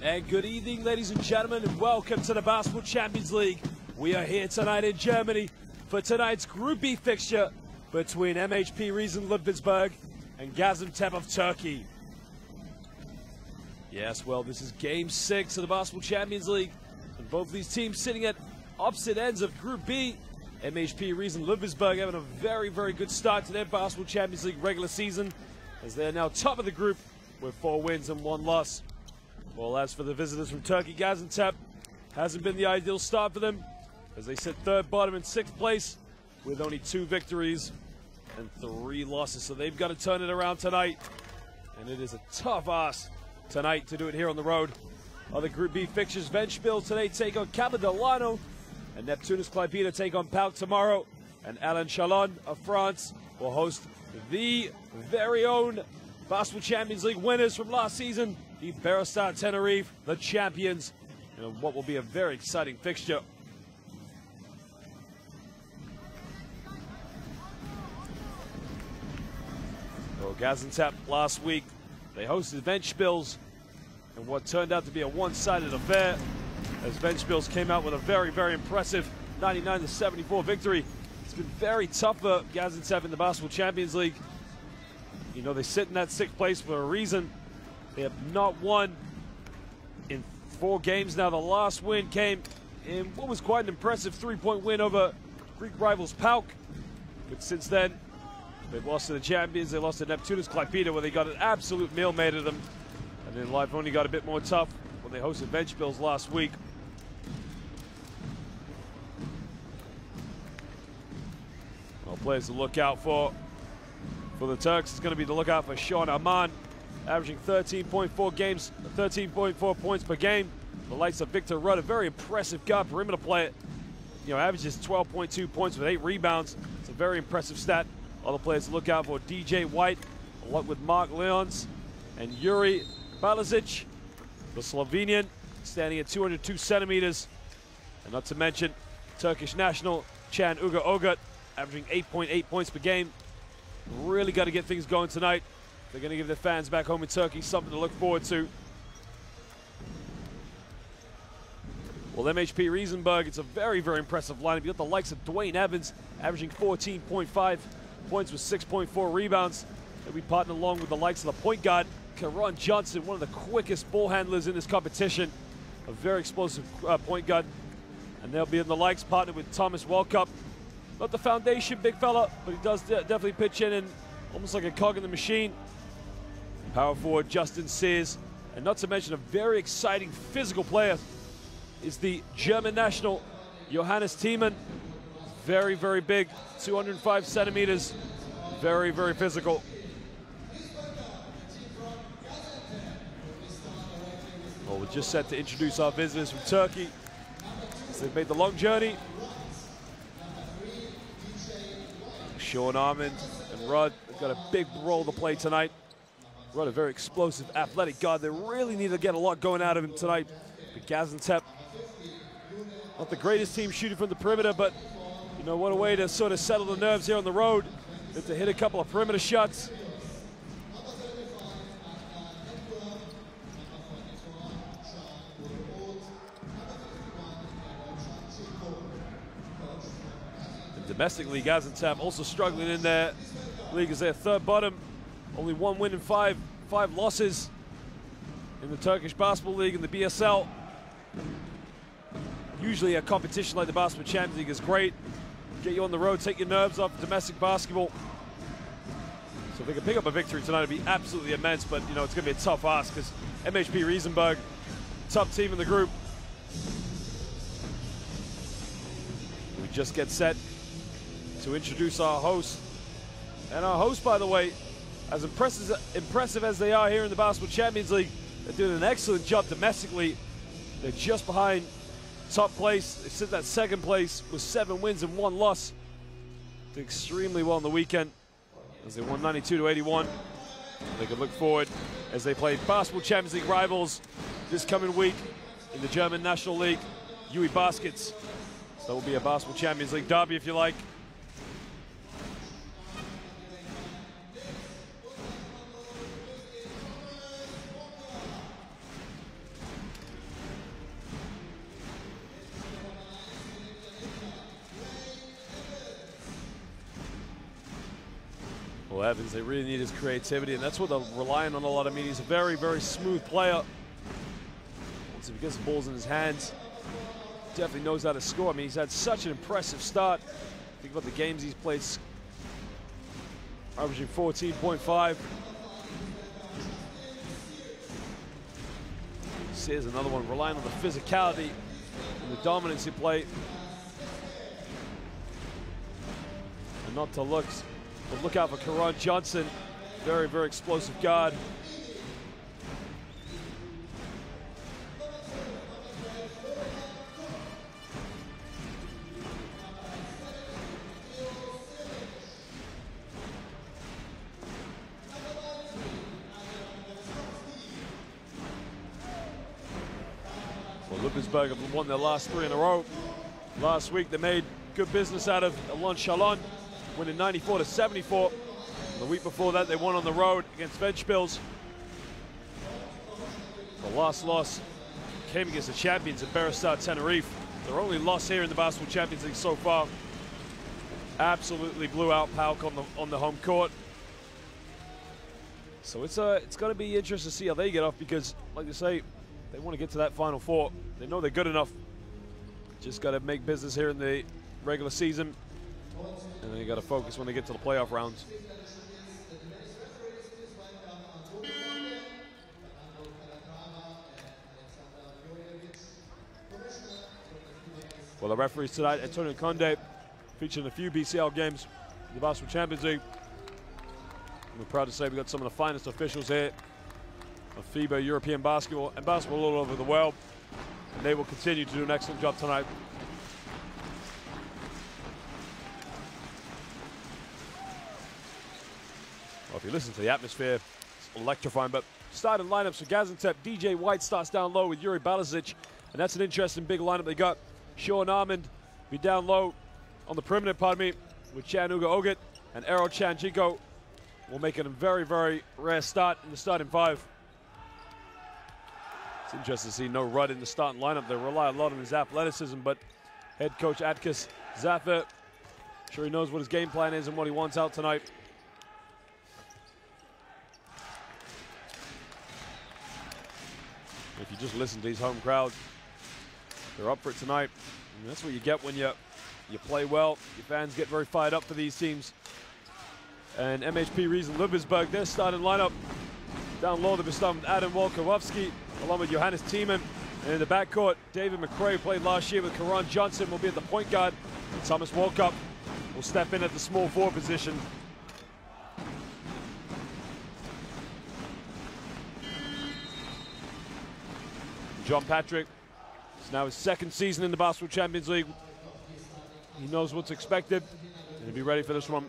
And good evening, ladies and gentlemen, and welcome to the Basketball Champions League. We are here tonight in Germany for tonight's Group B fixture between MHP Riesen Ludwigsburg and Gaziantep of Turkey. Yes, well, this is Game 6 of the Basketball Champions League, and both these teams sitting at opposite ends of Group B. MHP Riesen Ludwigsburg having a very, very good start to their Basketball Champions League regular season, as they are now top of the group with 4 wins and 1 loss. Well, as for the visitors from Turkey, Gaziantep hasn't been the ideal start for them, as they sit third bottom in 6th place with only 2 victories and 3 losses. So they've got to turn it around tonight, and it is a tough ask tonight to do it here on the road. Other Group B fixtures: Ventspils today take on Delano, and Neptunus Klaipėda take on PAOK tomorrow, and Alain Chalon of France will host the very own Basketball Champions League winners from last season, the Iberostar Tenerife, the champions, in what will be a very exciting fixture. So Gaziantep last week, they hosted Ventspils in what turned out to be a one-sided affair, as Ventspils came out with a very, very impressive 99-74 victory. It's been very tough for Gaziantep in the Basketball Champions League. You know, they sit in that 6th place for a reason. They have not won in 4 games now. The last win came in what was quite an impressive 3-point win over Greek rivals PAOK. But since then, they've lost to the champions. They lost to Neptunus Klaipėda, where they got an absolute meal made of them. And then life only got a bit more tough when they hosted Ventspils last week. Well, players to look out for the Turks is going to be to look out for Sean Aman, averaging 13.4 points per game. The likes of Victor Rudd, a very impressive guard perimeter player. You know, averages 12.2 points with 8 rebounds. It's a very impressive stat. Other players to look out for: DJ White, along with Mark Leons and Yuri Balazic, the Slovenian, standing at 202 centimeters. And not to mention Turkish national Can Uga Ogut, averaging 8.8 points per game. Really got to get things going tonight. They're going to give their fans back home in Turkey something to look forward to. Well, MHP Riesenburg, it's a very, very impressive lineup. You got the likes of Dwayne Evans, averaging 14.5 points with 6.4 rebounds. They'll be partnering along with the likes of the point guard, Karan Johnson, one of the quickest ball handlers in this competition. A very explosive point guard. And they'll be in the likes, partnered with Thomas Welkup. Not the foundation big fella, but he does definitely pitch in and almost like a cog in the machine. Power forward Justin Sears, and not to mention a very exciting physical player is the German national Johannes Thiemann. Very, very big, 205 centimeters, very, very physical. Well, we're just set to introduce our visitors from Turkey, as they've made the long journey. Sean Armand and Rudd have got a big role to play tonight. Rudd, a very explosive, athletic guard. They really need to get a lot going out of him tonight. But Gaziantep, not the greatest team shooting from the perimeter, but you know, what a way to sort of settle the nerves here on the road, than to hit a couple of perimeter shots. Domestically, Gaziantep also struggling in their league as their third bottom. Only 1 win and 5 losses in the Turkish Basketball League and the BSL. Usually a competition like the Basketball Champions League is great. Get you on the road, take your nerves off domestic basketball. So if they can pick up a victory tonight, it'd be absolutely immense, but you know, it's going to be a tough ask because MHP Riesenburg, top team in the group. We just get set to introduce our host. And our host, by the way, as impressive as they are here in the Basketball Champions League, they're doing an excellent job domestically. They're just behind top place. They sit at 2nd place with 7 wins and 1 loss. Did extremely well on the weekend as they won 92-81. They can look forward as they play Basketball Champions League rivals this coming week in the German National League, UE Baskets. So that will be a Basketball Champions League derby, if you like. Well, Evans, they really need his creativity, and that's what they're relying on a lot of. I mean, he's a very, very smooth player. Once he gets the balls in his hands, definitely knows how to score. I mean, he's had such an impressive start. Think about the games he's played, averaging 14.5. Here's another one, relying on the physicality and the dominance he play. And not to look, but look out for Karan Johnson. Very, very explosive guard. Well, Ludwigsburg have won their last 3 in a row. Last week they made good business out of Alon Chalon, winning 94-74. The week before that they won on the road against Ventspils. The last loss came against the champions at Berestar Tenerife. Their only loss here in the Basketball Champions League so far. Absolutely blew out PAOK on the home court. So it's going to be interesting to see how they get off, because, like I say, they want to get to that Final Four. They know they're good enough. Just got to make business here in the regular season, and then you got to focus when they get to the playoff rounds. Well, the referees tonight, Antonio Conde, featuring a few BCL games in the Basketball Champions League. We're proud to say we've got some of the finest officials here of FIBA, European basketball, and basketball all over the world. And they will continue to do an excellent job tonight. Well, if you listen to the atmosphere, it's electrifying. But starting lineups for Gaziantep, DJ White starts down low with Yuri Balazic, and that's an interesting big lineup they got. Sean Armand be down low on the perimeter, with Chan Uga Ogut and Ero Chan Jinko. Will make it a very, very rare start in the starting 5. It's interesting to see no Rudd in the starting lineup. They rely a lot on his athleticism, but head coach Atkas Zaffer, sure he knows what his game plan is and what he wants out tonight. If you just listen to these home crowds, they're up for it tonight. And that's what you get when you play well. Your fans get very fired up for these teams. And MHP Riesen Ludwigsburg, their starting lineup. Down low, they'll be starting with Adam Wolkowski, along with Johannes Thiemann. And in the backcourt, David McRae, played last year with Karan Johnson, will be at the point guard. And Thomas Walkup will step in at the small forward position. John Patrick, it's now his 2nd season in the Basketball Champions League. He knows what's expected, and he'll be ready for this one.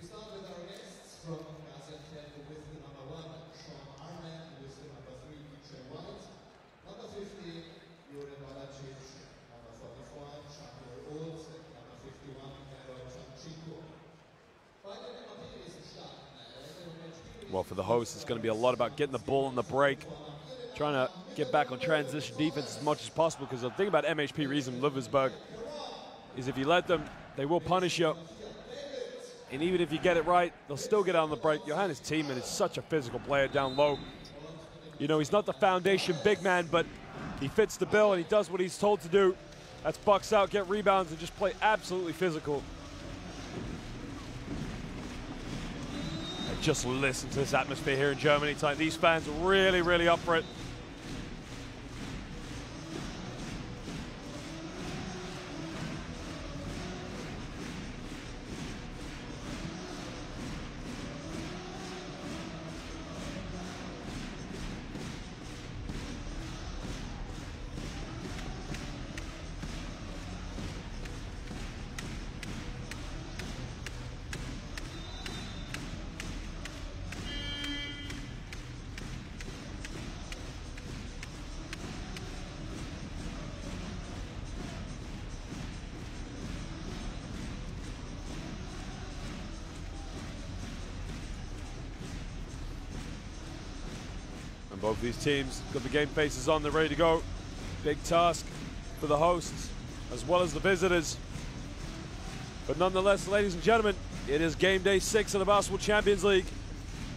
We start with our guests from Gaziantep with the number 1, Sean Armand, with the number 3, DJ White, number 50, Yuri Balazic, number 44, Shakur Old, number 51, Ero Chanchinko. Well, for the hosts, it's going to be a lot about getting the ball on the break, trying to get back on transition defense as much as possible, because the thing about MHP Riesen Ludwigsburg is if you let them, they will punish you. And even if you get it right, they'll still get on the break. Johannes Thiemann is such a physical player down low. You know, he's not the foundation big man, but he fits the bill and he does what he's told to do. That's box out, get rebounds, and just play absolutely physical. And just listen to this atmosphere here in Germany tonight. These fans are really, really up for it. Both these teams got the game faces on, they're ready to go. Big task for the hosts as well as the visitors. But nonetheless, ladies and gentlemen, It is game day 6 of the Basketball Champions League.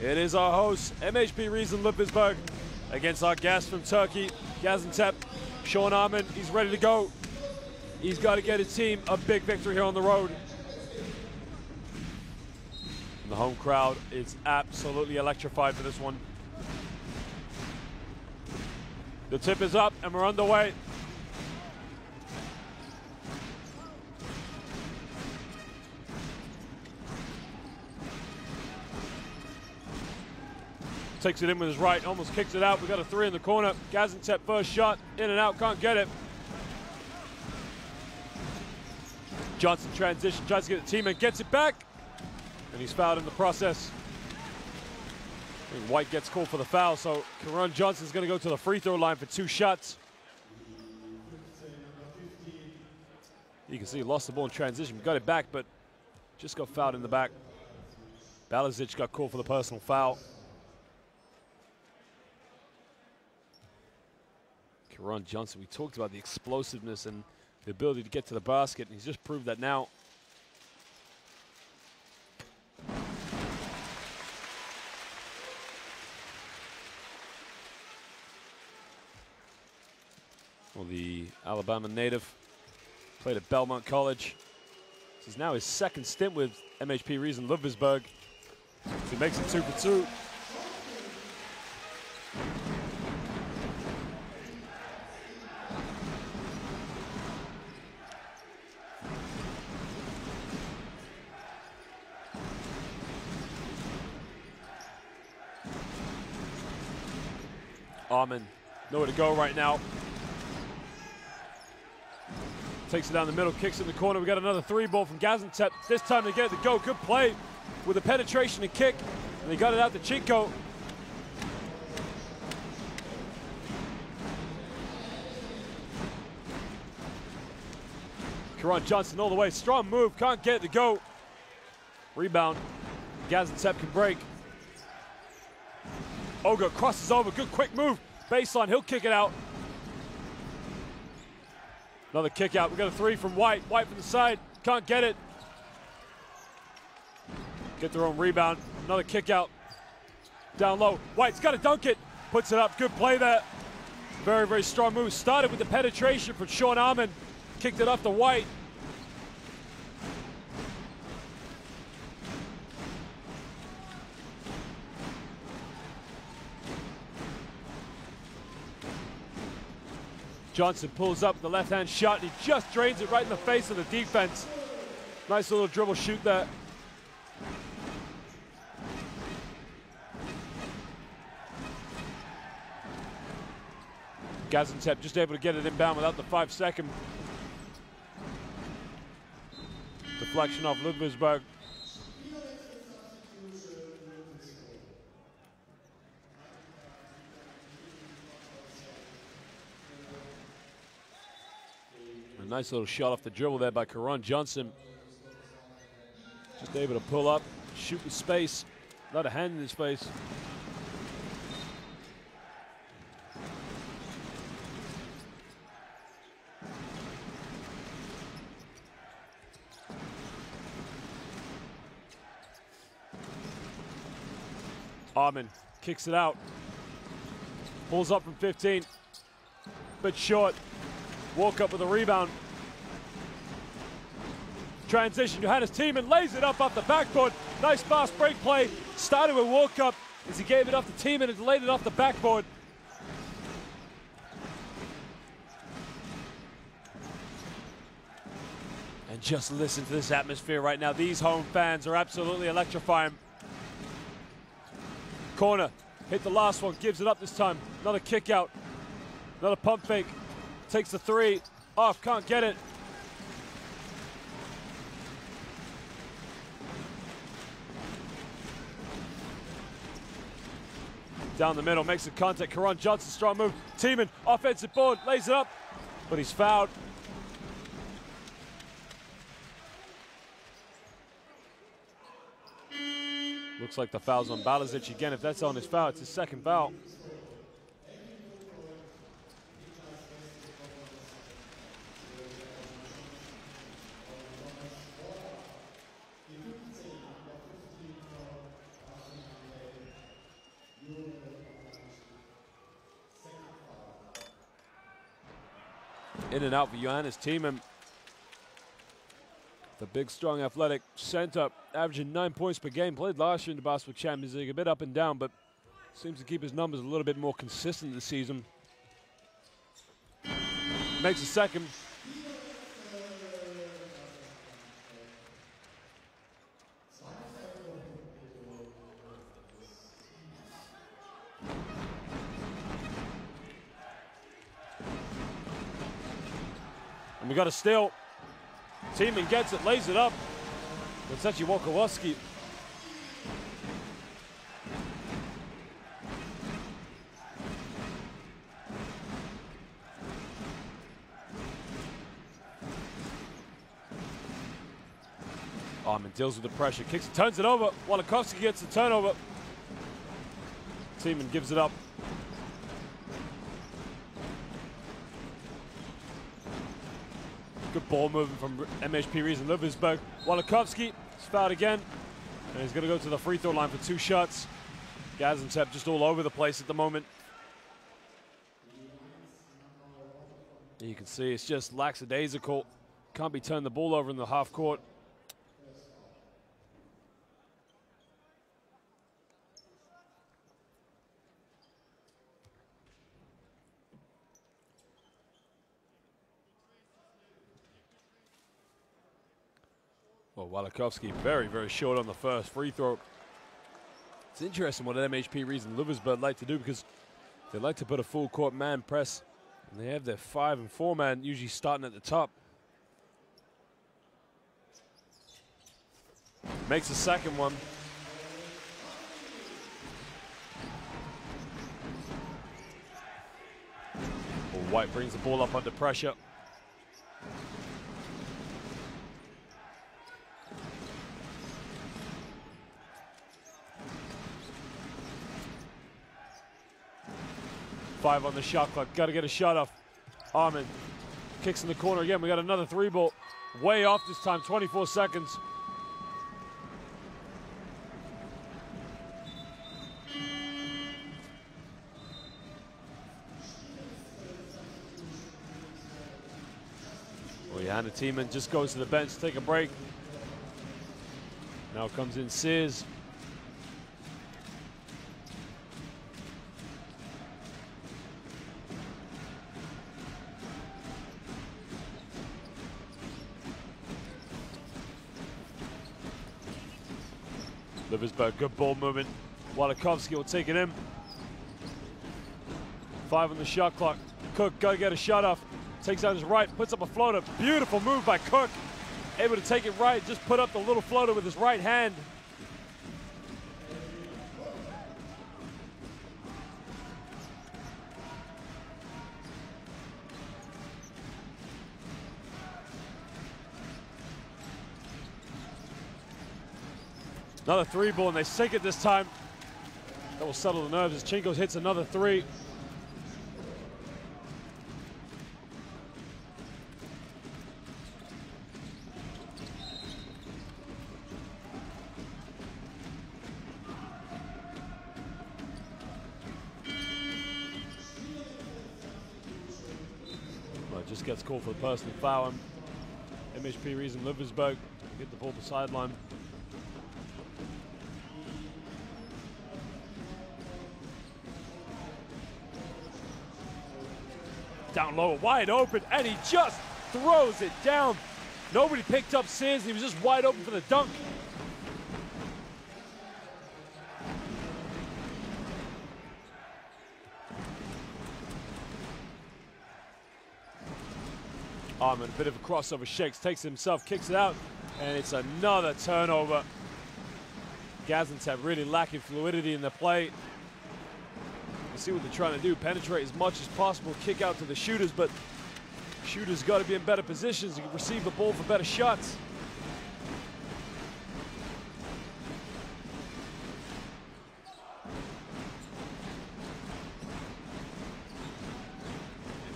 It is our host, MHP Riesen Ludwigsburg, against our guest from Turkey, Gaziantep, Sean Arman. He's ready to go. He's got to get his team a big victory here on the road. And the home crowd is absolutely electrified for this one. The tip is up and we're underway. Takes it in with his right, almost kicks it out. We got a three in the corner. Gaziantep first shot, in and out, can't get it. Johnson transition, tries to get the teammate, gets it back, and he's fouled in the process. I think White gets called for the foul, so Karan Johnson's gonna go to the free throw line for 2 shots. You can see he lost the ball in transition, got it back, but just got fouled in the back. Balazic got called for the personal foul. Karan Johnson, we talked about the explosiveness and the ability to get to the basket, and he's just proved that now. Well, the Alabama native played at Belmont College. This is now his second stint with MHP Riesen Ludwigsburg. He makes it 2 for 2. Arman, nowhere to go right now. Takes it down the middle, kicks in the corner. We got another 3 ball from Gaziantep. This time they get it to go. Good play with the penetration and kick. And they got it out to Chico. Karan Johnson all the way. Strong move, can't get it to go. Rebound. Gaziantep can break. Oga crosses over, good quick move. Baseline, he'll kick it out. Another kick out. We got a 3 from White. White from the side, can't get it. Get their own rebound. Another kick out. Down low. White's got to dunk it. Puts it up. Good play there. Very, very strong move. Started with the penetration from Sean Arman. Kicked it off to White. Johnson pulls up the left-hand shot, and he just drains it right in the face of the defense. Nice little dribble shoot there. Gaziantep just able to get it inbound without the 5-second. Deflection off Ludwigsburg. A nice little shot off the dribble there by Karan Johnson. Just able to pull up, shoot with space, not a hand in his face. Arman kicks it out, pulls up from 15, but short. Walk up with a rebound. Transition, Johannes Thiemann lays it up off the backboard. Nice fast break play. Started with walk up as he gave it off to Thiemann and laid it off the backboard. And just listen to this atmosphere right now. These home fans are absolutely electrifying. Corner, hit the last one, gives it up this time. Another kick out, another pump fake. Takes the 3, off, can't get it. Down the middle, makes the contact. Karan Johnson, strong move. Thiemann, offensive board, lays it up, but he's fouled. Looks like the foul's on Balazic again. If that's on his foul, it's his second foul. In and out for Johannes Thiemann. The big, strong, athletic center, averaging 9 points per game. Played last year in the Basketball Champions League, a bit up and down, but seems to keep his numbers a little bit more consistent this season. Makes a second. And we got a steal. Thiemann gets it, lays it up. It's actually Wolkowski. Armin deals with the pressure, kicks it, turns it over. Wolkowski gets the turnover. Thiemann gives it up. Good ball movement from MHP Riesen Ludwigsburg. Wolkowski is fouled again, and he's going to go to the free throw line for 2 shots. Gaziantep just all over the place at the moment. You can see it's just lackadaisical. Can't be turning the ball over in the half court. Well, Wolkowski very, very short on the first free throw. It's interesting what MHP Riesen Ludwigsburg like to do, because they like to put a full court man press, and they have their 5 and 4 man usually starting at the top. Makes the second one. Well, White brings the ball up under pressure. Five on the shot clock. Got to get a shot off. Armin kicks in the corner again. We got another 3 ball. Way off this time. 24 seconds. Well, Johannes Thiemann just goes to the bench, take a break. Now comes in Sears. Ludwigsburg, good ball movement. Wolkowski will take it in. 5 on the shot clock. Cook, gotta get a shot off. Takes out his right, puts up a floater. Beautiful move by Cook. Able to take it right, just put up the little floater with his right hand. Another 3 ball, and they sink it this time. That will settle the nerves as Chinkos hits another 3. Well, just gets called for the personal foul. MHP Riesen Ludwigsburg get the ball to the sideline. Down low, wide open, and he just throws it down. Nobody picked up Sears, he was just wide open for the dunk. Armin, a bit of a crossover, shakes, takes it himself, kicks it out, and it's another turnover. Gaziantep really lacking fluidity in the play. You see what they're trying to do, penetrate as much as possible, kick out to the shooters, but shooters got to be in better positions to receive the ball for better shots.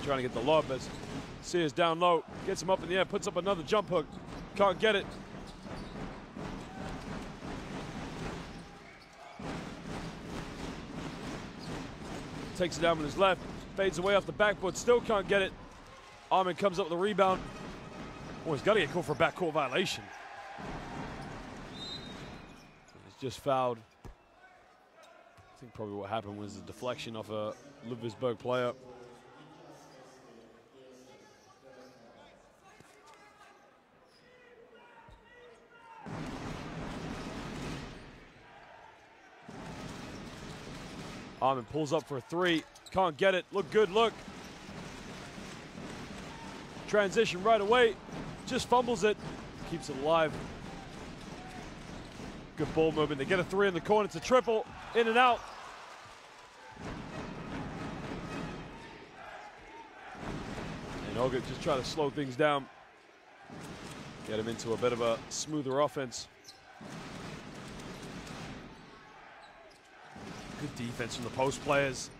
Trying to get the lob as Sears down low, gets him up in the air, puts up another jump hook, can't get it. Takes it down with his left, fades away off the backboard, still can't get it. Armin comes up with the rebound. Oh, he's got to get called for a backcourt violation. He's just fouled. I think probably what happened was a deflection off a Ludwigsburg player. Armin pulls up for a three. Can't get it. Look good, look. Transition right away. Just fumbles it. Keeps it alive. Good ball movement. They get a three in the corner. It's a triple. In and out. And Olga just try to slow things down. Get him into a bit of a smoother offense. Good defense from the post players.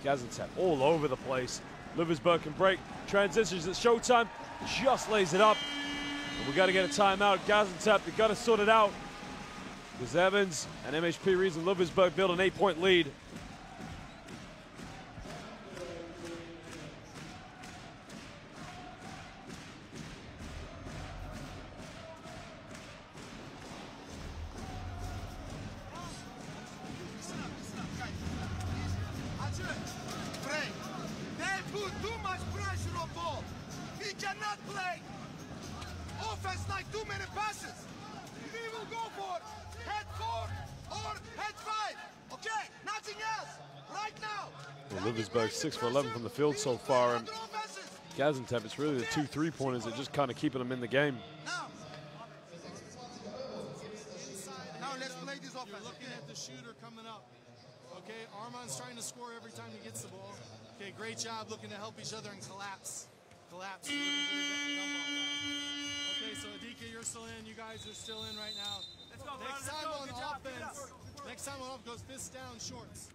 Gaziantep all over the place. Ludwigsburg can break. Transitions at showtime. Just lays it up. And we got to get a timeout. Gaziantep, they got to sort it out. Because Evans and MHP Riesen Ludwigsburg build an 8-point lead. They put too much pressure on ball. He cannot play offense like too many passes. We will go for head 4 or head 5. Okay, nothing else. Right now. Well, Ludwigsburg 6 for 11 from the field so far. And Gaziantep, it's really the 2 3-pointers that just kind of keeping them in the game. Now let's play this offense. You're looking at the shooter coming up. Okay, Armand's trying to score every time he gets the ball. Okay, great job looking to help each other and collapse. Collapse. Okay, so Adika, you're still in. You guys are still in right now. Let's go, Next time on offense, next time on offense goes fists down, shorts.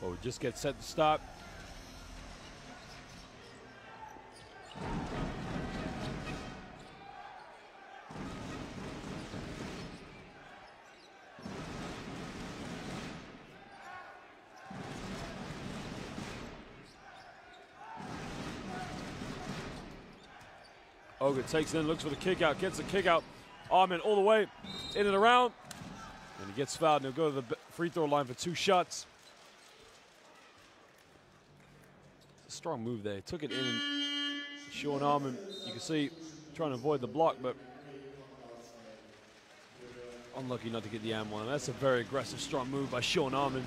Well, we just get set to stop. Olga takes it in, looks for the kick out, gets the kick out. Armin all the way, in and around. And he gets fouled, and he'll go to the free throw line for 2 shots. It's a strong move there. He took it in. Sean Armin, you can see, trying to avoid the block, but unlucky not to get the and one. That's a very aggressive, strong move by Sean Armin.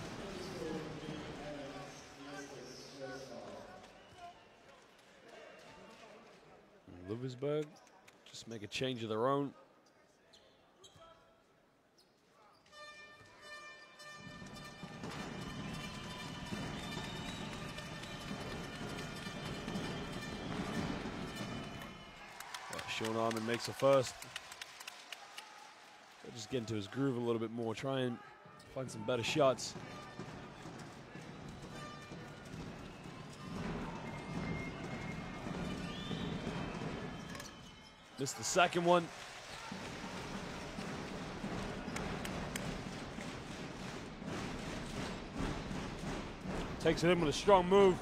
Ludwigsburg just make a change of their own. Sean Armin makes a first. He'll just get into his groove a little bit more, try and find some better shots. Missed the second one. Takes it in with a strong move.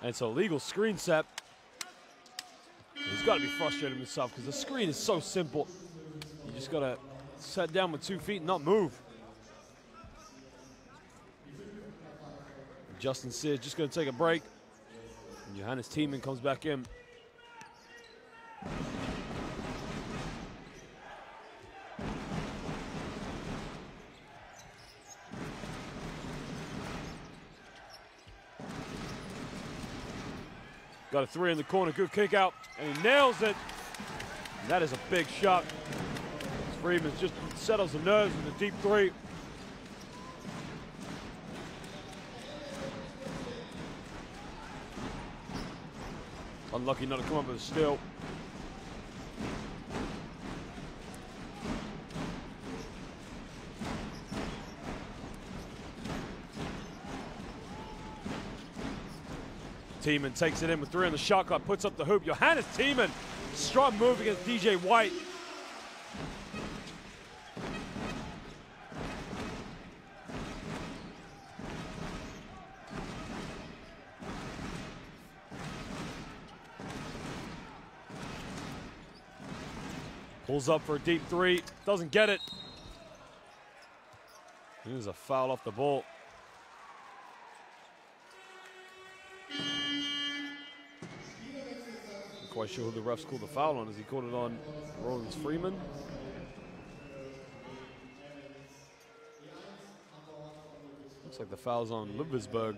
And it's a legal screen set. He's got to be frustrated with himself because the screen is so simple. You just got to set down with 2 feet and not move. Justin Sears just going to take a break. And Johannes Tiemann comes back in. Got a 3 in the corner, good kick out, and he nails it. And that is a big shot. Freeman just settles the nerves with a deep 3. Unlucky not to come up with a steal. Tiemann takes it in with 3 on the shot clock, puts up the hoop. Johannes Tiemann, strong move against DJ White. Pulls up for a deep 3, doesn't get it. There's a foul off the ball. Not quite sure who the refs called the foul on, as he called it on Rollins Freeman. Looks like the foul's on Ludwigsburg.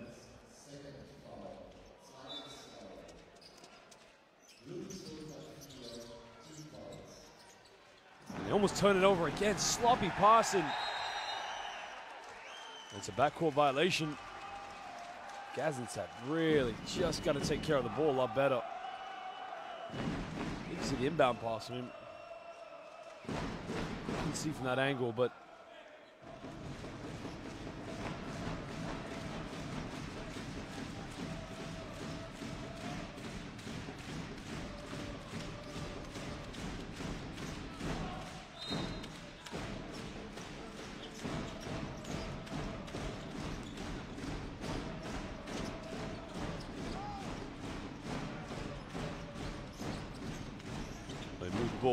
They almost turn it over again. Sloppy passing. It's a backcourt violation. Gaziantep really just got to take care of the ball a lot better. You can see the inbound pass. I mean, you can see from that angle, but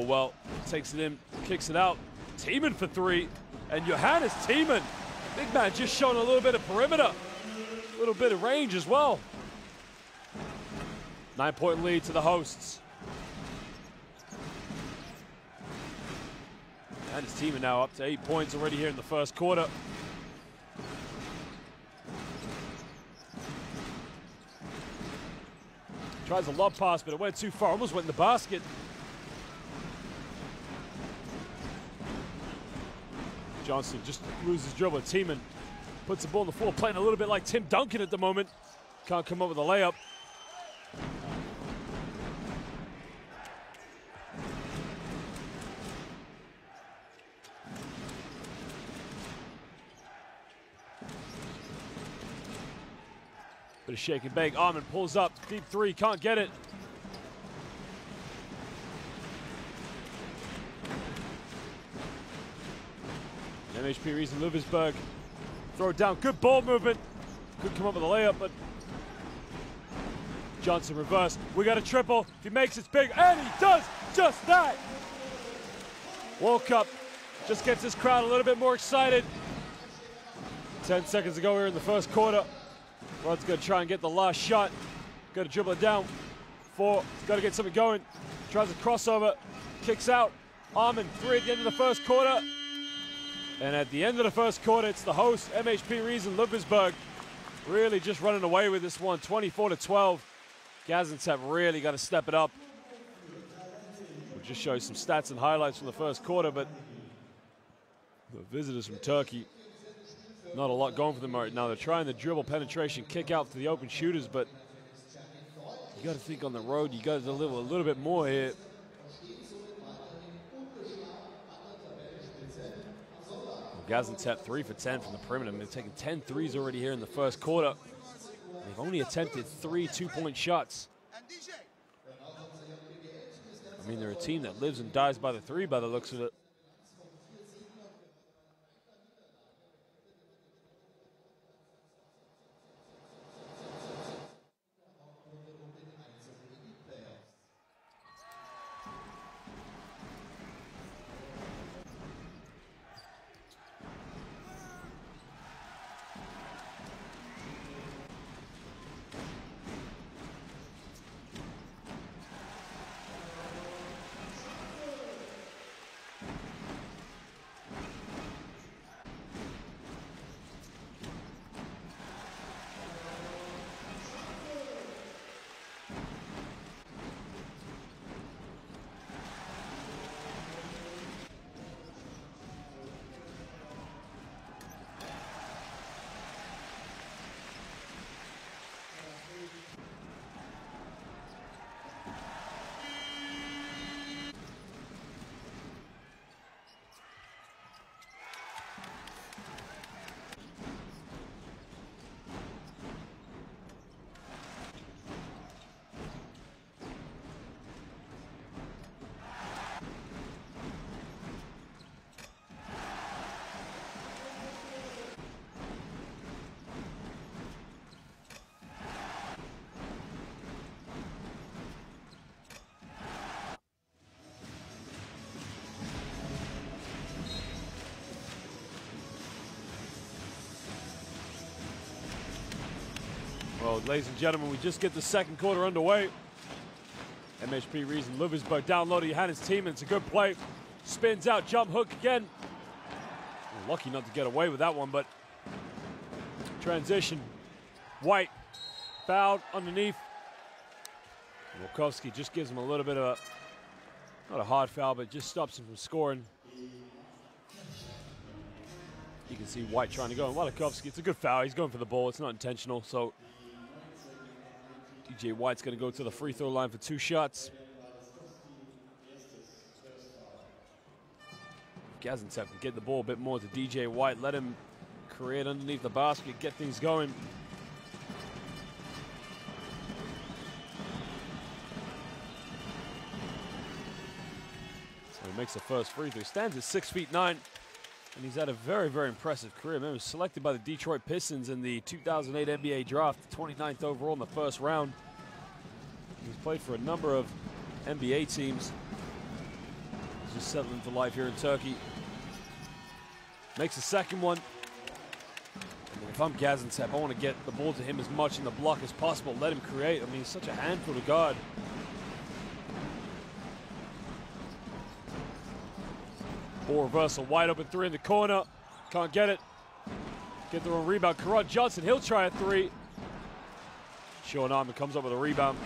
well, takes it in, kicks it out. Tiemann for 3, and Johannes Tiemann, big man, just showing a little bit of perimeter, a little bit of range as well. 9-point lead to the hosts. Johannes Tiemann now up to 8 points already here in the first quarter. Tries a lob pass, but it went too far, almost went in the basket. Johnson just loses dribble. Tiemann puts the ball on the floor, playing a little bit like Tim Duncan at the moment. Can't come up with a layup. Bit of shake and bake. Armin pulls up, deep 3, can't get it. MHP Riesen Ludwigsburg, throw it down, good ball movement. Could come up with a layup, but Johnson reverse. We got a triple, if he makes it big, and he does just that. World Cup just gets this crowd a little bit more excited. 10 seconds to go here in the first quarter. Rod's gonna try and get the last shot. Gotta dribble it down. 4, gotta get something going. Tries a crossover, kicks out. Armin, 3 at the end of the first quarter. And at the end of the first quarter, it's the host, MHP Riesen Ludwigsburg, really just running away with this one, 24-12. Gaziantep really got to step it up. We'll just show you some stats and highlights from the first quarter, but the visitors from Turkey, not a lot going for them right now. They're trying the dribble penetration, kick out to the open shooters, but you got to think on the road, you got to deliver a little bit more here. Gaziantep 3 for 10 from the perimeter. They've taken 10 threes already here in the first quarter. They've only attempted 3 2-point shots. I mean, they're a team that lives and dies by the 3 by the looks of it. So, ladies and gentlemen, we just get the second quarter underway. MHP Riesen Ludwigsburg down low to Johannes team, and it's a good play. Spins out, jump hook again. Lucky not to get away with that one, but transition. White fouled underneath. Wilkowski just gives him a little bit of a, not a hard foul, but just stops him from scoring. You can see White trying to go, and Wilkowski, it's a good foul. He's going for the ball. It's not intentional, so DJ White's going to go to the free throw line for 2 shots. Gaziantep can get the ball a bit more to DJ White, let him create underneath the basket, get things going. So he makes the first free throw. He stands at 6'9", and he's had a very, very impressive career. Man, he was selected by the Detroit Pistons in the 2008 NBA draft, 29th overall in the first round. He's played for a number of NBA teams. He's just settling for life here in Turkey. Makes the second one. And if I'm Gaziantep, I want to get the ball to him as much in the block as possible. Let him create. I mean, he's such a handful to guard. Ball reversal, wide open 3 in the corner. Can't get it. Get the wrong rebound. Karan Johnson, he'll try a 3. Sean Arman comes up with a rebound.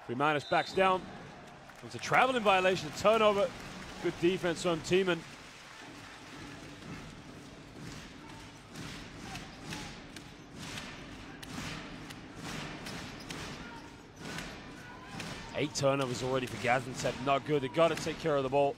Freemanus backs down. It's a traveling violation, a turnover. Good defense from Tiemann. Eight turnovers already for Gaziantep. Not good. They got to take care of the ball.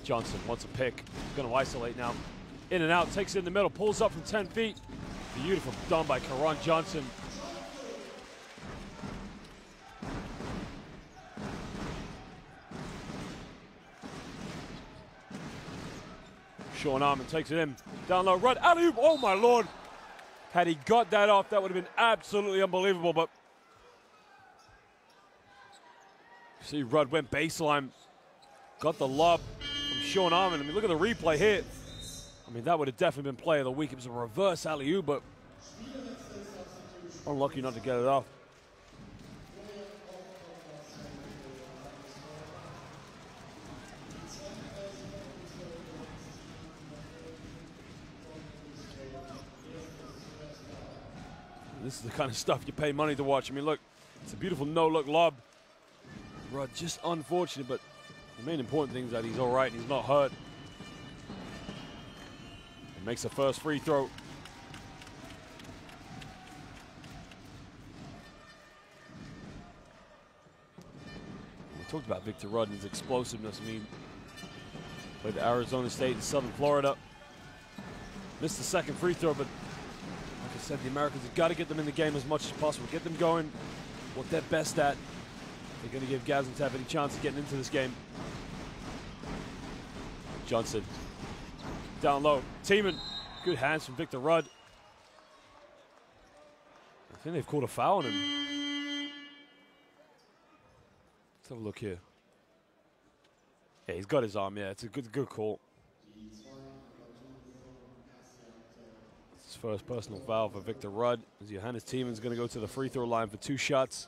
Johnson wants a pick. Going to isolate now. In and out, takes it in the middle, pulls up from 10 feet. Beautiful done by Karan Johnson. Sean Arman takes it in. Down low, Rudd, alley-oop. Oh my Lord. Had he got that off, that would have been absolutely unbelievable, but see Rudd went baseline. Got the lob from Sean Arman. I mean, look at the replay here. I mean, that would have definitely been play of the week. It was a reverse alley-oop, but unlucky not to get it off. This is the kind of stuff you pay money to watch. I mean, look, it's a beautiful no-look lob. Rudd, just unfortunate, but the main important thing is that he's all right and he's not hurt. He makes the first free throw. We talked about Victor Rudd and his explosiveness. I mean, played at Arizona State and Southern Florida. Missed the second free throw, but like I said, the Americans have got to get them in the game as much as possible. Get them going what they're best at. They're going to give Gaziantep any chance of getting into this game. Johnson down low. Tiemann, good hands from Victor Rudd. I think they've called a foul on him. Let's have a look here. Yeah, he's got his arm. Yeah, it's a good call. It's his first personal foul for Victor Rudd. As Johannes Tiemann's going to go to the free throw line for 2 shots.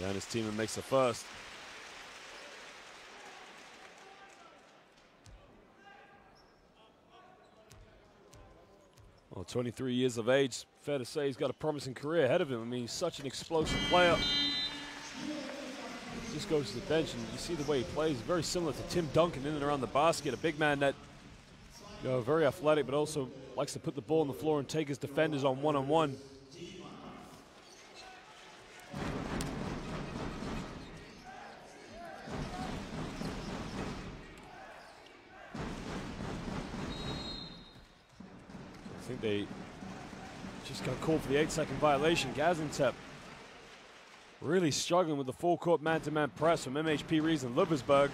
And his team makes the first. Well, 23 years of age. Fair to say he's got a promising career ahead of him. I mean, he's such an explosive player. He just goes to the bench, and you see the way he plays. Very similar to Tim Duncan in and around the basket. A big man that, you know, very athletic, but also likes to put the ball on the floor and take his defenders on one-on-one. think they just got called for the 8-second violation. Gaziantep really struggling with the full court man-to-man press from MHP Riesen Ludwigsburg.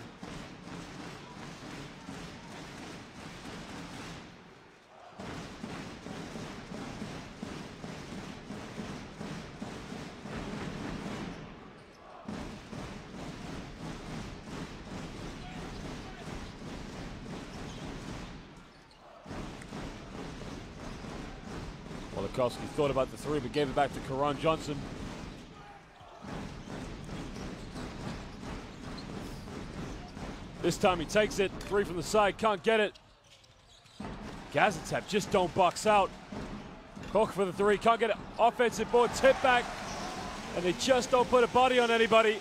Walikowski thought about the three, but gave it back to Karan Johnson. This time he takes it. Three from the side, can't get it. Gaziantep just don't box out. Koch for the three, can't get it. Offensive board, tip back. And they just don't put a body on anybody.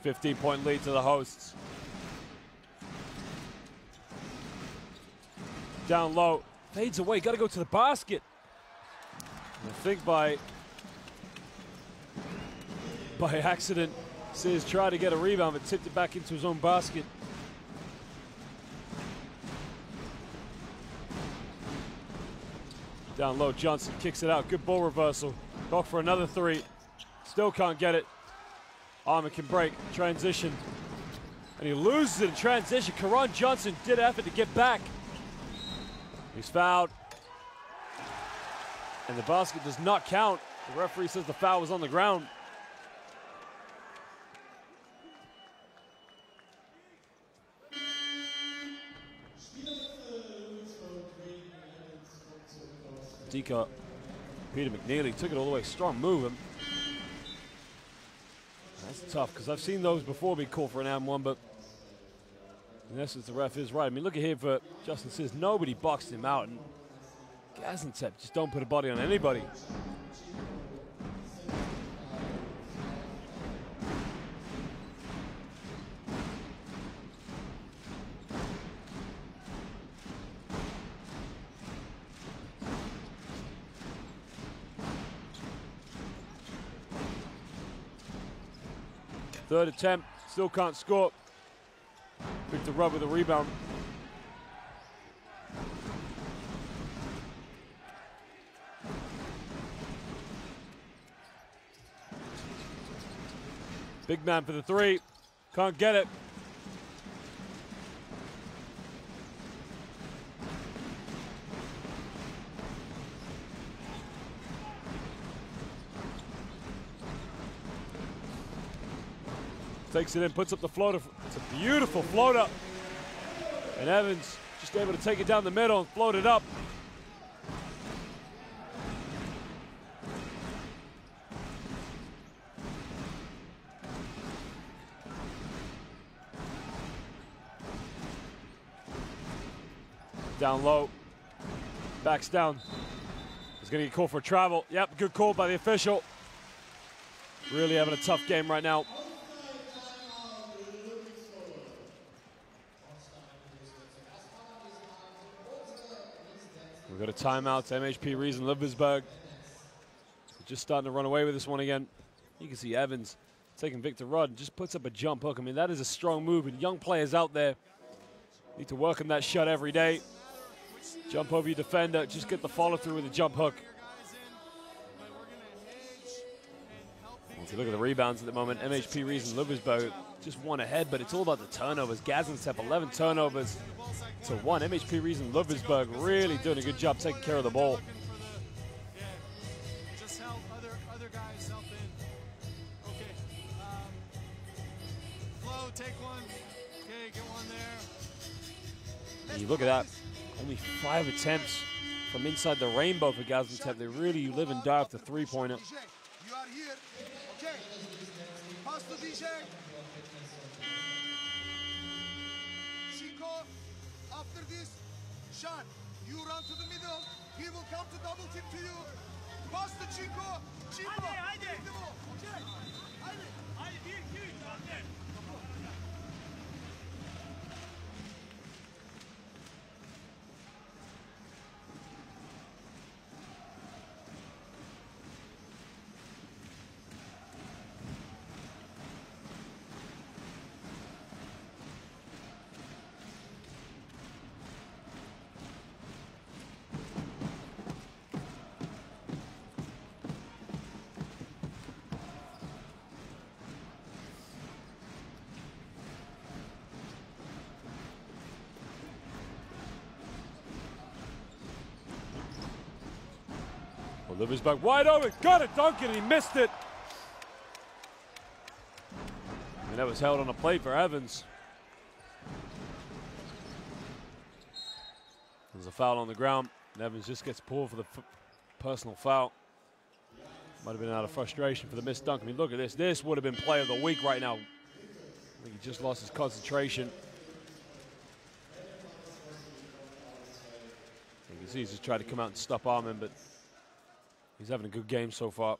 .15 lead to the hosts. Down low, fades away, gotta go to the basket. And I think by accident, Sears tried to get a rebound, but tipped it back into his own basket. Down low, Johnson kicks it out, good ball reversal. Koch for another three, still can't get it. Armor can break, transition, and he loses it in transition. Karan Johnson did effort to get back. He's fouled, and the basket does not count. The referee says the foul was on the ground. Dika, Peter McNeely took it all the way, strong move. That's tough, because I've seen those before be called for an and one, but in essence, the ref is right. I mean, look at here for Justin Sears. Nobody boxed him out, and Gaziantep just don't put a body on anybody. Third attempt, still can't score. Victor Rudd with a rebound. Big man for the three, can't get it. Takes it in, puts up the floater. It's a beautiful floater. And Evans just able to take it down the middle and float it up. Down low. Backs down. He's going to get called for travel. Yep, good call by the official. Really having a tough game right now. We've got a timeout to MHP Riesen Ludwigsburg. Just starting to run away with this one again. You can see Evans taking Victor Rudd and just puts up a jump hook. I mean, that is a strong move, and young players out there need to work on that shot every day. Jump over your defender, just get the follow through with a jump hook. If you look at the rebounds at the moment, MHP Riesen Ludwigsburg just one ahead, but it's all about the turnovers. Gaziantep 11 turnovers to 1. MHP Riesen Ludwigsburg really doing a good job taking care of the ball. Yeah, just help other guys help in. Okay, Flo, take one. Okay, get one there. And you look at that, only 5 attempts from inside the rainbow for Gaziantep. They really live and die off the three-pointer. You are here. Okay. Pass to DJ. Chico, after this, Sean, you run to the middle. He will come to double team to you. Pass to Chico. Chico. Haydi. Take the ball. Okay. Haydi. Haydi 1, 2, 3, hadi. But Ludwigsburg wide open, got it, Duncan, and he missed it. And that was held on a plate for Evans. There's a foul on the ground, and Evans just gets pulled for the personal foul. Might have been out of frustration for the missed dunk. I mean, look at this. This would have been play of the week right now. I think he just lost his concentration. You can see he's just tried to come out and stop Armin, but he's having a good game so far.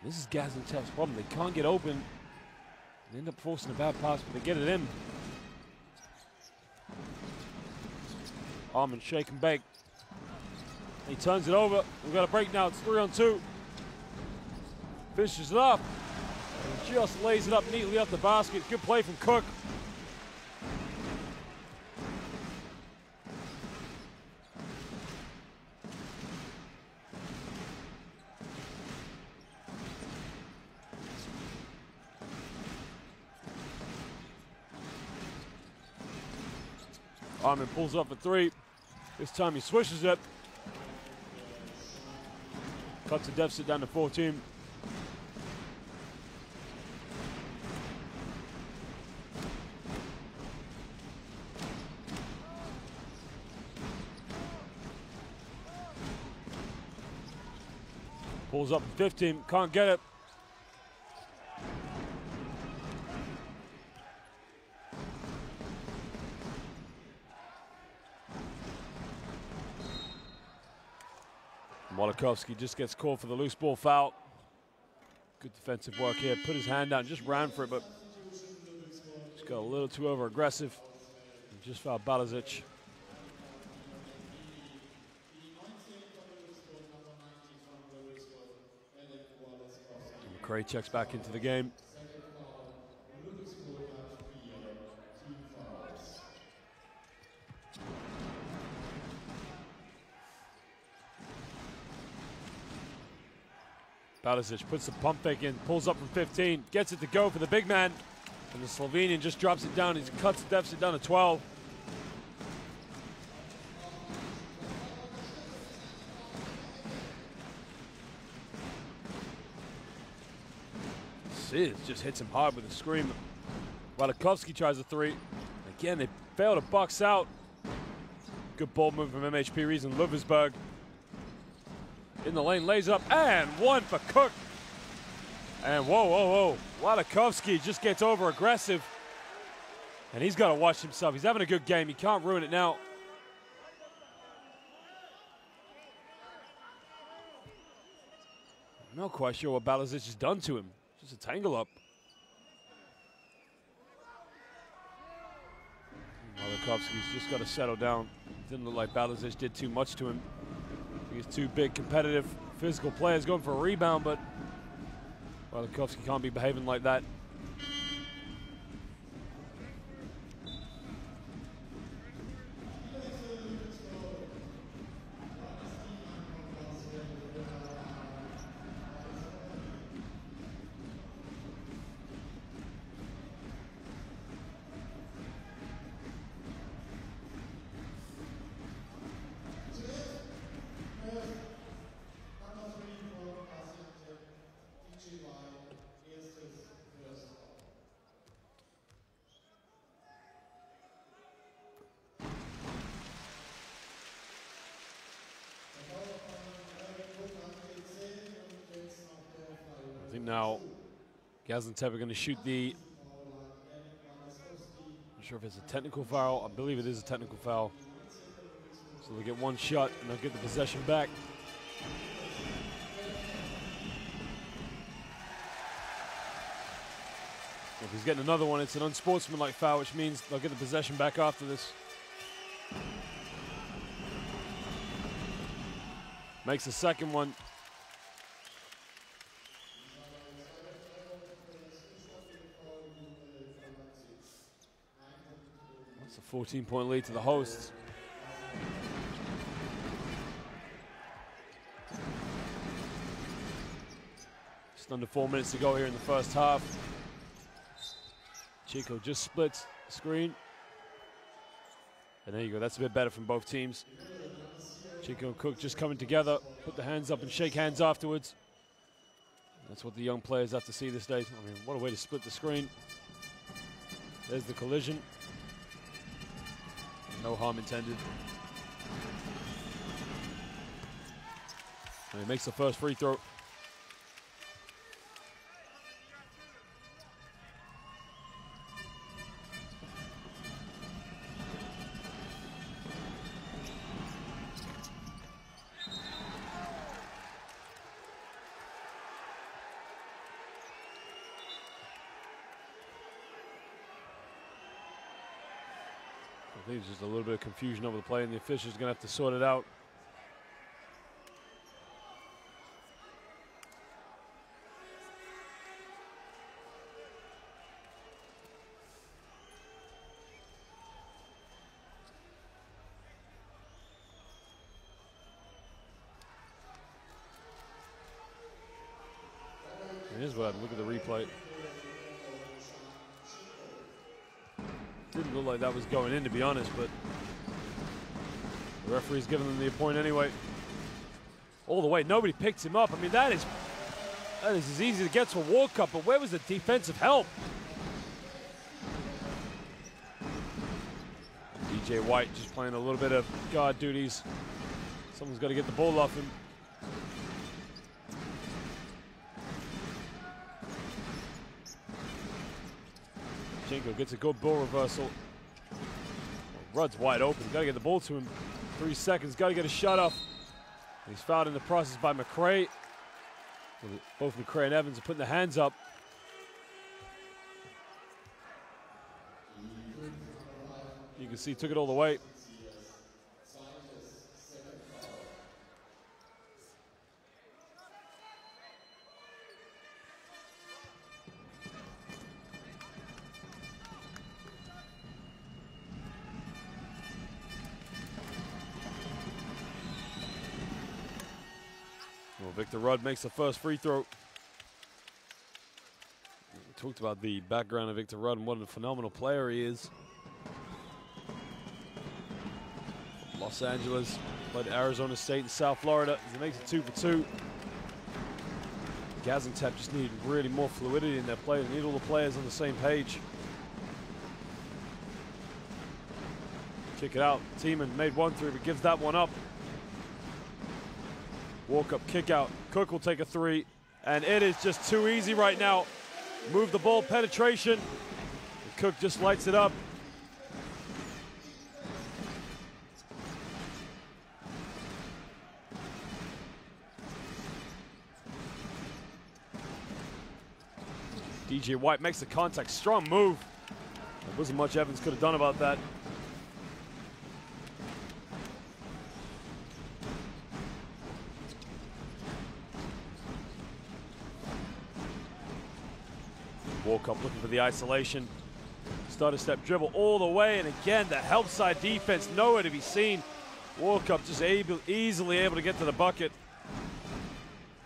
This is Gaziantep's problem. They can't get open. They end up forcing a bad pass, but they get it in. Armin shake and bake. He turns it over. We've got a break now. It's 3-on-2. Finishes it up. And just lays it up neatly up the basket. Good play from Cook. Armin pulls up for three. This time he swishes it. Cuts the deficit down to 14. Pulls up for 15, can't get it. Wolitkowski just gets called for the loose ball foul. Good defensive work here. Put his hand out and just ran for it, but just got a little too over aggressive. And just fouled Balazic. McCray checks back into the game. Balazic puts the pump fake in, pulls up from 15, gets it to go for the big man, and the Slovenian just drops it down. He cuts the deficit down to 12. Sid just hits him hard with a scream. Wolitkowski tries a three. Again, they fail to box out. Good ball move from MHP Riesen Ludwigsburg. In the lane, lays up, and one for Cook. And whoa. Wolitkowski just gets over aggressive. And he's got to watch himself. He's having a good game. He can't ruin it now. I'm not quite sure what Balazic has done to him. Just a tangle up. Wolitkowski's just got to settle down. Didn't look like Balazic did too much to him. These two big, competitive, physical players going for a rebound, but Wolitkowski can't be behaving like that. I think now Gaziantep are going to shoot the, not sure if it's a technical foul. I believe it is a technical foul. So they'll get one shot and they'll get the possession back. If he's getting another one, it's an unsportsmanlike foul, which means they'll get the possession back after this. Makes the second one. That's a 14-point lead to the hosts. Just under 4 minutes to go here in the first half. Chico just splits the screen. And there you go, that's a bit better from both teams. Chico and Cook just coming together, put the hands up and shake hands afterwards. That's what the young players have to see this day. I mean, what a way to split the screen. There's the collision. No harm intended. And he makes the first free throw. I think there's just a little bit of confusion over the play, and the officials are going to have to sort it out. Here's what happened. Look at the replay. Didn't look like that was going in, to be honest, but the referee's giving them the point anyway. All the way, nobody picked him up. I mean, that is as easy to get to a walk up, but where was the defensive help? DJ White just playing a little bit of guard duties. Someone's got to get the ball off him. Jinko gets a good ball reversal. Rudd's wide open. Got to get the ball to him. 3 seconds. Got to get a shot off. He's fouled in the process by McCray. Both McCray and Evans are putting their hands up. You can see he took it all the way. Victor Rudd makes the first free throw. We talked about the background of Victor Rudd and what a phenomenal player he is. Los Angeles, played Arizona State and South Florida. He makes it 2 for 2. Gaziantep just need really more fluidity in their play. They need all the players on the same page. Kick it out. Tiemann made 1 3, but gives that one up. Walk up, kick out. Cook will take a 3, and it is just too easy right now. Move the ball, penetration. And Cook just lights it up. DJ White makes the contact, strong move. There wasn't much Evans could have done about that. Walk up looking for the isolation. Stutter step dribble all the way, and again the help side defense nowhere to be seen. Walk up just easily able to get to the bucket.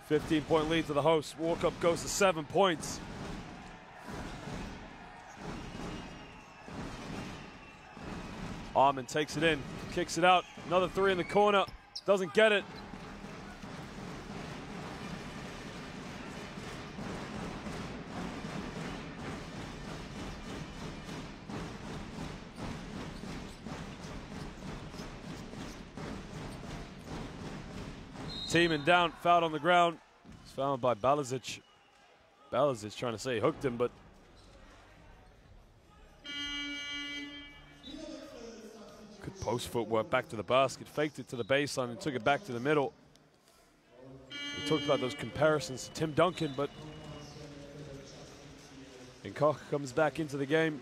15-point lead to the host. Walk up goes to 7 points. Arman takes it in, kicks it out. Another 3 in the corner, doesn't get it. Tiemann down, fouled on the ground. It's fouled by Balazic. Balazic trying to say he hooked him, but good post footwork back to the basket. Faked it to the baseline and took it back to the middle. We talked about those comparisons to Tim Duncan, but Koch comes back into the game.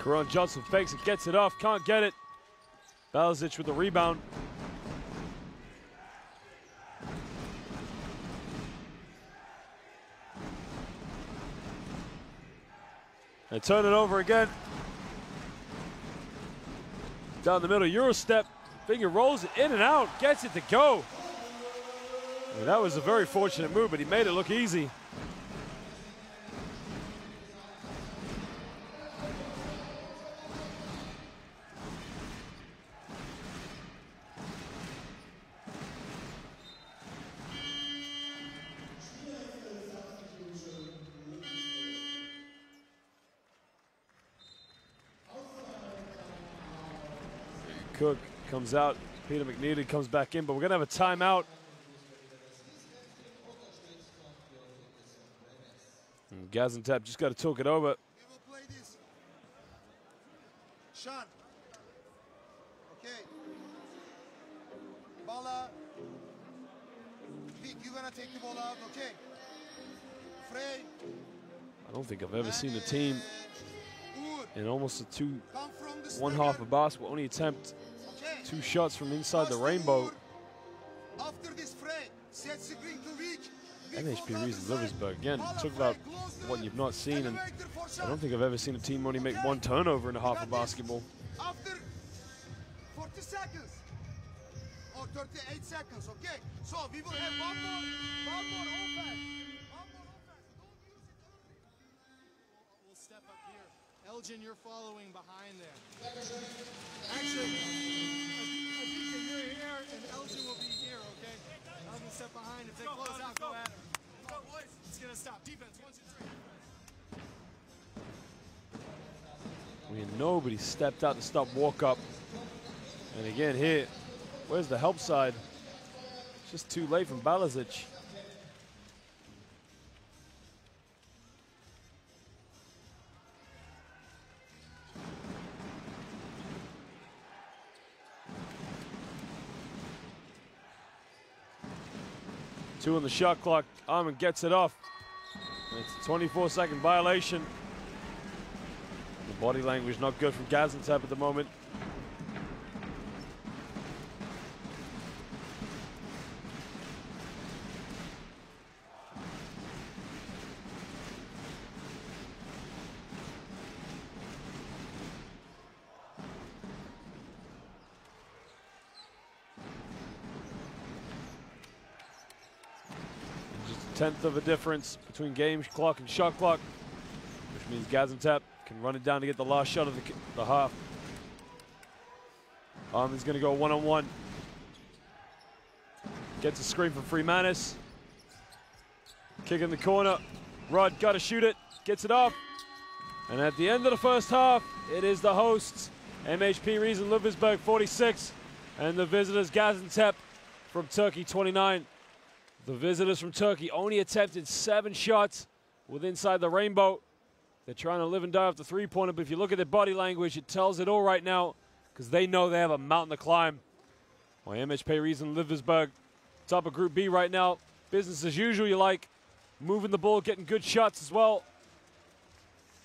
Caron Johnson fakes it, gets it off, can't get it. Balazic with the rebound. They turn it over again. Down the middle, Euro step. Finger rolls it in and out, gets it to go. I mean, that was a very fortunate move, but he made it look easy. Cook comes out, Peter McNeely comes back in, but we're gonna have a timeout. And Gaziantep just got to talk it over. We will play this. Sean. Okay. Balla. Vic, you're gonna take the ball out, okay? Frey. I don't think I've ever seen a team in almost one half of basketball only attempt 2 shots from inside the rainbow. After this Frey, sets the green to Vic. MHP Riesen Ludwigsburg, again, talk about what you've not seen, and I don't think I've ever seen a team only make 1 turnover in a half of basketball. After 40 seconds or 38 seconds, okay? So we will have one more offense. One more offense. Don't use it early. We'll step up here. Elgin, you're following behind there. Actually, Adika, you're here, and Elgin will be here, okay? Elgin, step behind. If they close out, go at him. It's going to stop. Defense, 1, 2, 3. I mean, nobody stepped out to stop walk up. And again here, where's the help side? It's just too late from Balazic. Two on the shot clock. Arman gets it off. And it's a 24-second violation. The body language not good from Gaziantep at the moment. Tenth of a difference between game clock and shot clock, which means Gaziantep can run it down to get the last shot of the half. Arman's going to go one-on-one. Gets a screen from Freemanis. Kick in the corner. Rod got to shoot it. Gets it off. And at the end of the first half, it is the hosts, MHP Riesen Ludwigsburg 46, and the visitors Gaziantep from Turkey 29. The visitors from Turkey only attempted 7 shots with inside the rainbow. They're trying to live and die off the three-pointer, but if you look at their body language, it tells it all right now because they know they have a mountain to climb. Well, MHP Riesen Ludwigsburg, top of Group B right now. Business as usual, you like. Moving the ball, getting good shots as well.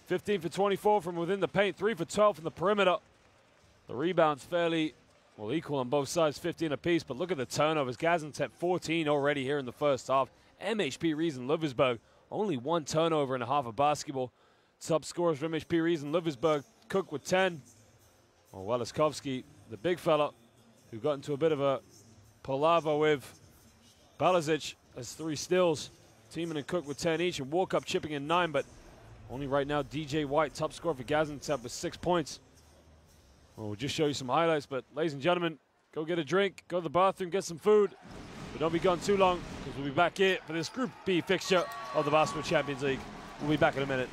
15 for 24 from within the paint, 3 for 12 from the perimeter. The rebounds fairly equal on both sides, 15 apiece, but look at the turnovers. Gaziantep 14 already here in the first half. MHP Riesen Ludwigsburg, only 1 turnover in a half of basketball. Top scorers for MHP Riesen Ludwigsburg, Cook with 10. Well, Waliskovsky, the big fella, who got into a bit of a palaver with Balazic, has 3 steals. Tiemann and Cook with 10 each, and Walkup chipping in 9, but only right now DJ White, top scorer for Gaziantep with 6 points. Well, we'll just show you some highlights, but ladies and gentlemen, go get a drink, go to the bathroom, get some food, but don't be gone too long because we'll be back here for this Group B fixture of the Basketball Champions League. We'll be back in a minute.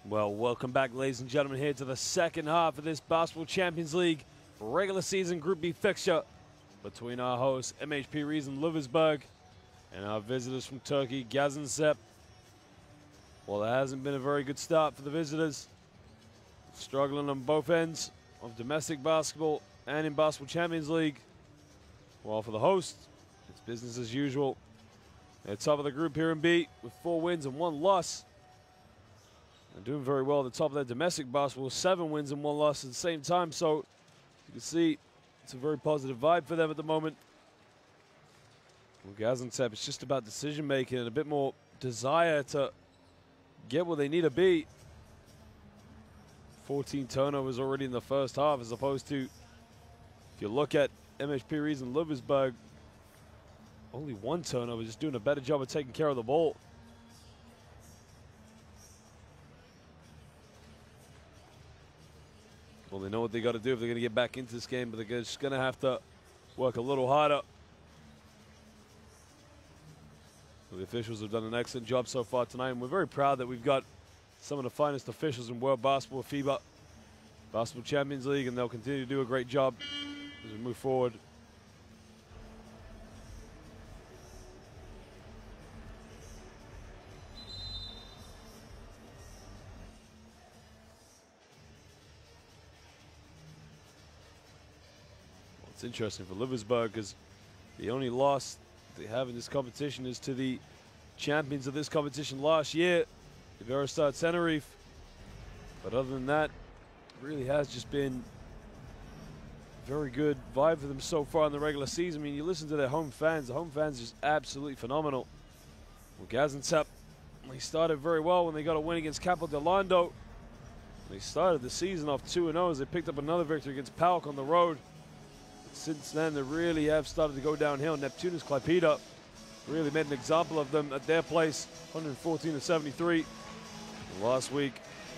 Well, welcome back, ladies and gentlemen, here to the second half of this Basketball Champions League regular season Group B fixture between our hosts, MHP Riesen Ludwigsburg, and our visitors from Turkey, Gaziantep. Well, it hasn't been a very good start for the visitors. Struggling on both ends of domestic basketball and in Basketball Champions League. While for the hosts, it's business as usual. They're top of the group here in B with 4 wins and 1 loss. They're doing very well at the top of their domestic basketball, 7 wins and 1 loss at the same time. So you can see it's a very positive vibe for them at the moment. Well, Gaziantep, it's just about decision making and a bit more desire to get where they need to be. 14 turnovers already in the first half, as opposed to, if you look at MHP Riesen Ludwigsburg, only 1 turnover, just doing a better job of taking care of the ball. Well, they know what they got to do if they're going to get back into this game, but they're just going to have to work a little harder. Well, the officials have done an excellent job so far tonight, and we're very proud that we've got some of the finest officials in world basketball, FIBA Basketball Champions League, and they'll continue to do a great job as we move forward. It's interesting for Ludwigsburg because the only loss they have in this competition is to the champions of this competition last year, the Gaziantep Tenerife. But other than that, it really has just been a very good vibe for them so far in the regular season. I mean, you listen to their home fans. The home fans are just absolutely phenomenal. Well, Gaziantep, they started very well when they got a win against Capo Delando. They started the season off 2-0 as they picked up another victory against PAOK on the road. Since then, they really have started to go downhill. Neptunus Klaipeda really made an example of them at their place, 114-73. And last week,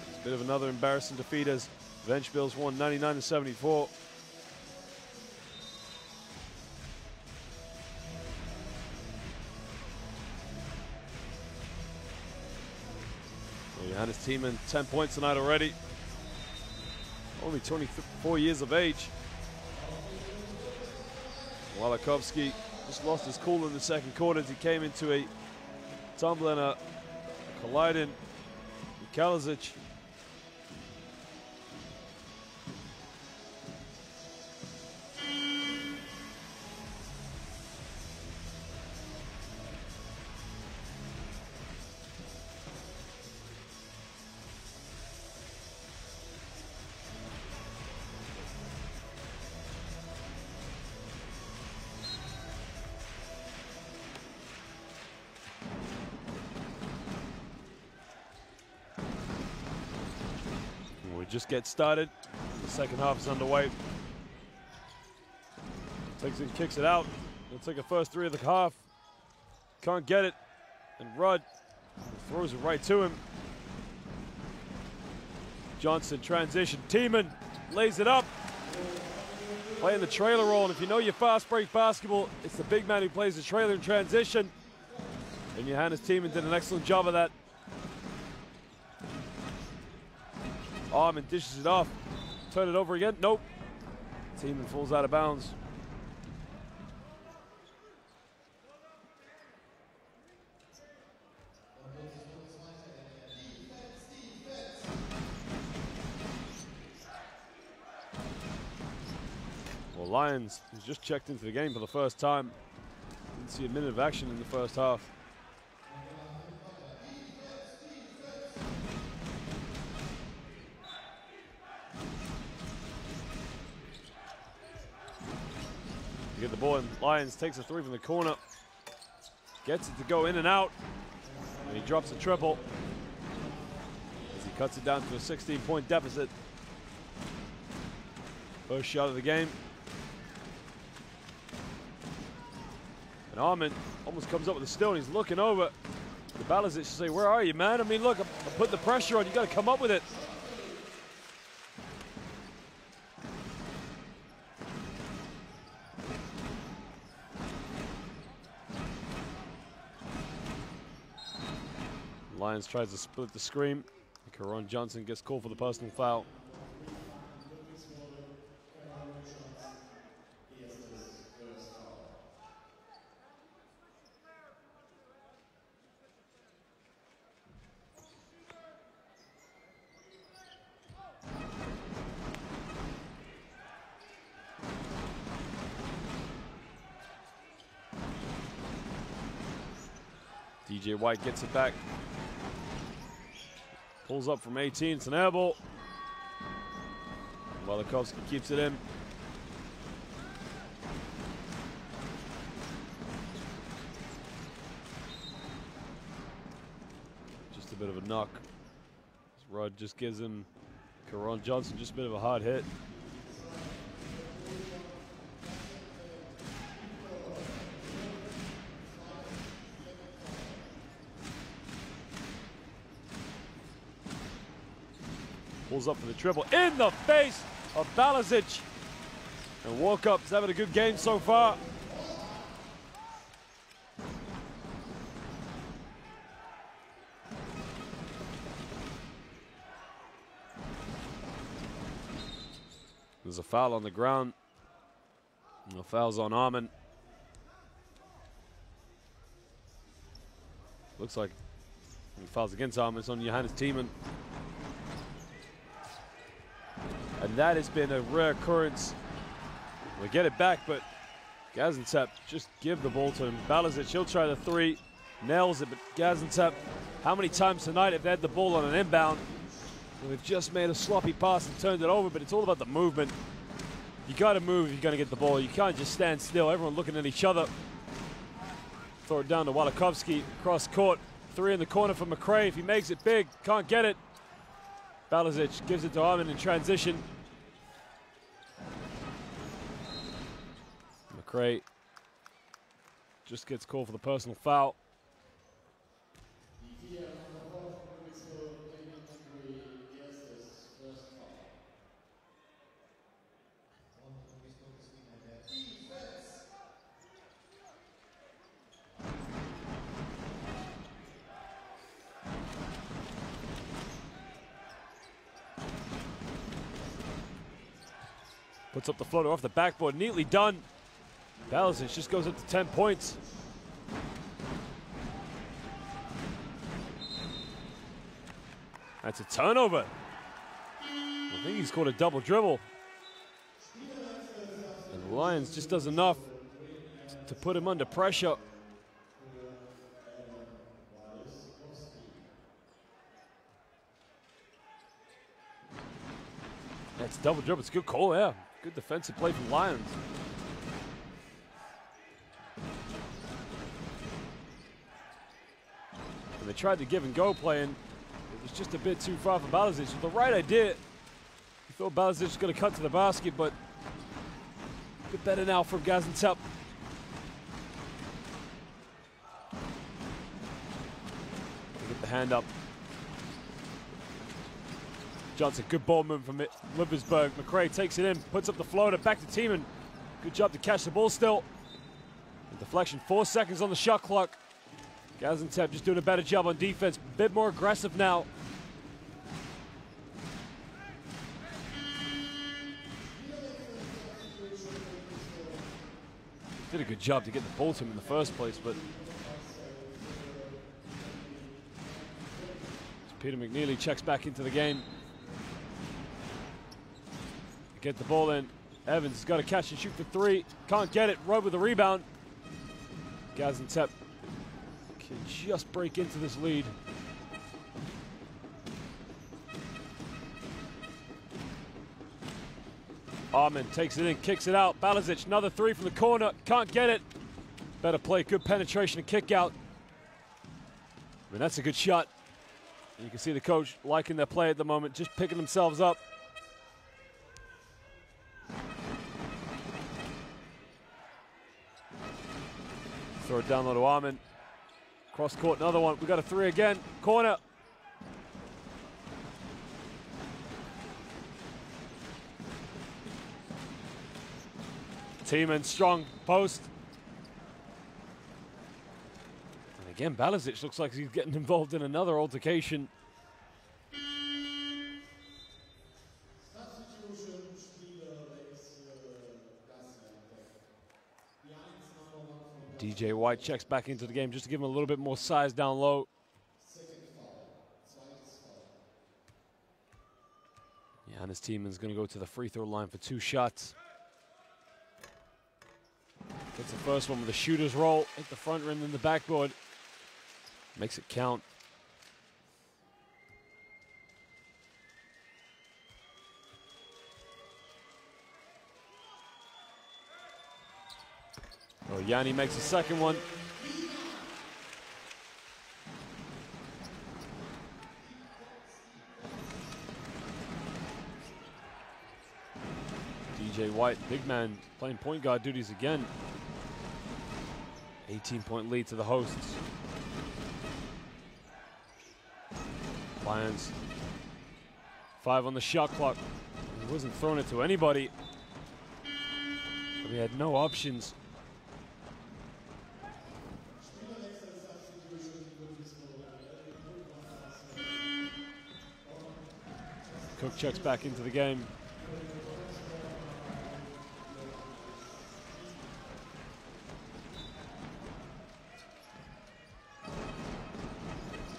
it's a bit of another embarrassing defeat as Ventspils won 99-74. Well, Johannes Thiemann, 10 points tonight already. Only 24 years of age. Walakovsky just lost his cool in the second quarter as he came into a tumble and a colliding with Kalazic. Just get started. The second half is underway. Takes it, kicks it out. He'll take a first 3 of the half. Can't get it. And Rudd throws it right to him. Johnson transition. Thiemann lays it up. Playing the trailer role. And if you know your fast break basketball, it's the big man who plays the trailer in transition. And Johannes Thiemann did an excellent job of that. Armin dishes it off. Turn it over again. Nope. Thiemann falls out of bounds. Well, Lyons has just checked into the game for the first time. Didn't see a minute of action in the first half. Get the ball, and Lyons takes a 3 from the corner. Gets it to go in and out. And he drops a triple as he cuts it down to a 16-point deficit. First shot of the game. And Armin almost comes up with a steal, and he's looking over to Balazic to say, where are you, man? I mean, look, I'm putting the pressure on. You got to come up with it. Lyons tries to split the screen. Karan Johnson gets called for the personal foul. DJ White gets it back. Pulls up from 18. It's an air ball. Walikovsky keeps it in. Just a bit of a knock. Rod just gives him Karan Johnson just a bit of a hard hit. Pulls up for the triple in the face of Balazic. And Walkup's having a good game so far. There's a foul on the ground. No foul's on Armin. Looks like fouls against Armin. It's on Johannes Thiemann. And that has been a rare occurrence. We get it back, but Gaziantep just give the ball to him. Balazic, he'll try the three, nails it, but Gaziantep, how many times tonight have they had the ball on an inbound? And they've just made a sloppy pass and turned it over, but it's all about the movement. You got to move if you're going to get the ball. You can't just stand still. Everyone looking at each other. Throw it down to Walikovsky, cross court. Three in the corner for McRae. If he makes it big, can't get it. Balazic gives it to Armin in transition. McRae just gets called for the personal foul. Puts up the floater off the backboard, neatly done. Balazic just goes up to 10 points. That's a turnover. I think he's caught a double dribble. And the Lions just does enough to put him under pressure. That's a double dribble. It's a good call, yeah. Good defensive play from Lions. And they tried to give and go play, and it was just a bit too far for Balazic. With the right idea, he thought Balazic was going to cut to the basket, but a bit better now from Gaziantep. Get the hand up. Johnson, good ball movement from Ludwigsburg. McRae takes it in, puts up the floater, back to Thiemann. Good job to catch the ball still. The deflection, 4 seconds on the shot clock. Gaziantep just doing a better job on defense, a bit more aggressive now. Did a good job to get the ball to him in the first place, but Peter McNeely checks back into the game. Get the ball in. Evans has got to catch and shoot for three. Can't get it. Rudd with the rebound. Gaziantep can just break into this lead. Armin takes it in, kicks it out. Balazic, another three from the corner. Can't get it. Better play, good penetration and kick out. I mean, that's a good shot. You can see the coach liking their play at the moment, just picking themselves up. Throw it down low to Armin. Cross court, another one. We got a three again. Corner. Thiemann strong post. And again, Balazic looks like he's getting involved in another altercation. DJ White checks back into the game just to give him a little bit more size down low. Johannes Tiemann's going to go to the free throw line for 2 shots. Gets the first one with a shooter's roll, hit the front rim and the backboard. Makes it count. Oh, Yanni makes the second one. DJ White, big man, playing point guard duties again. 18-point lead to the hosts. Lions, 5 on the shot clock. He wasn't throwing it to anybody. But he had no options. Cook checks back into the game.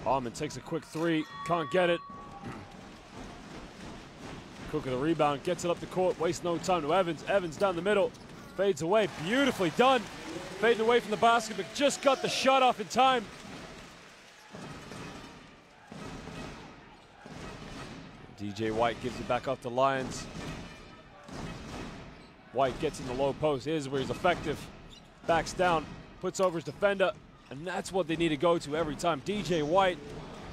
Harmon takes a quick 3, can't get it. Cook with a rebound, gets it up the court, wastes no time to Evans. Evans down the middle, fades away, beautifully done. Fading away from the basket, but just got the shot off in time. DJ White gives it back up to Lions. White gets in the low post. Here's where he's effective. Backs down, puts over his defender, and that's what they need to go to every time. DJ White,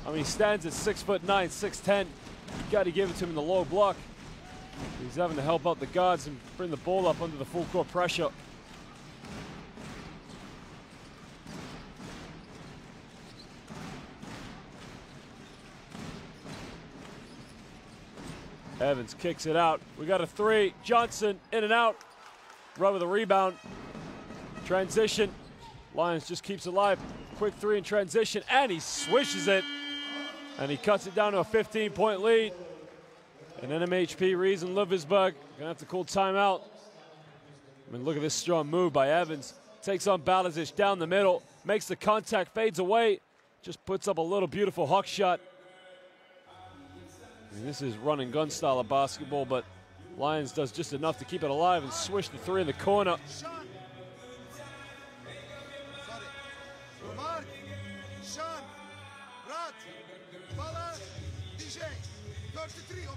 I mean, he stands at 6'9", 6'10". You got to give it to him in the low block. He's having to help out the guards and bring the ball up under the full court pressure. Evans kicks it out. We got a 3. Johnson in and out. Rubber the rebound. Transition. Lions just keeps it alive. Quick 3 in transition, and he swishes it. And he cuts it down to a 15-point lead. And then MHP Riesen Ludwigsburg gonna have to call timeout. I mean, look at this strong move by Evans. Takes on Balazic down the middle, makes the contact, fades away, just puts up a little beautiful hawk shot. I mean, this is run and gun style of basketball, but Lions does just enough to keep it alive and swish the 3 in the corner.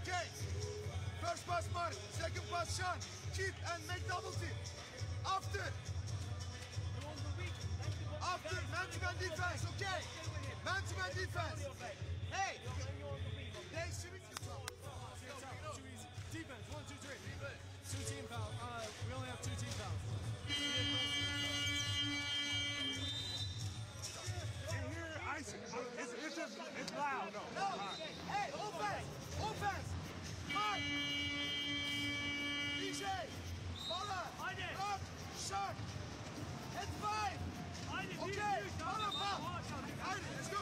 Okay? First pass Mark, second pass Sean. Keep and make double team. After man-to-man defense, okay? Man-to-man defense. Hey! They should be defense, 1, 2, 3. 2 team fouls. We only have 2 team fouls. It's loud. No. Hey, offense! Offense! Mark! DJ! Baller! Rock! Shot! Head 5! Okay! Baller, foul! Let's go!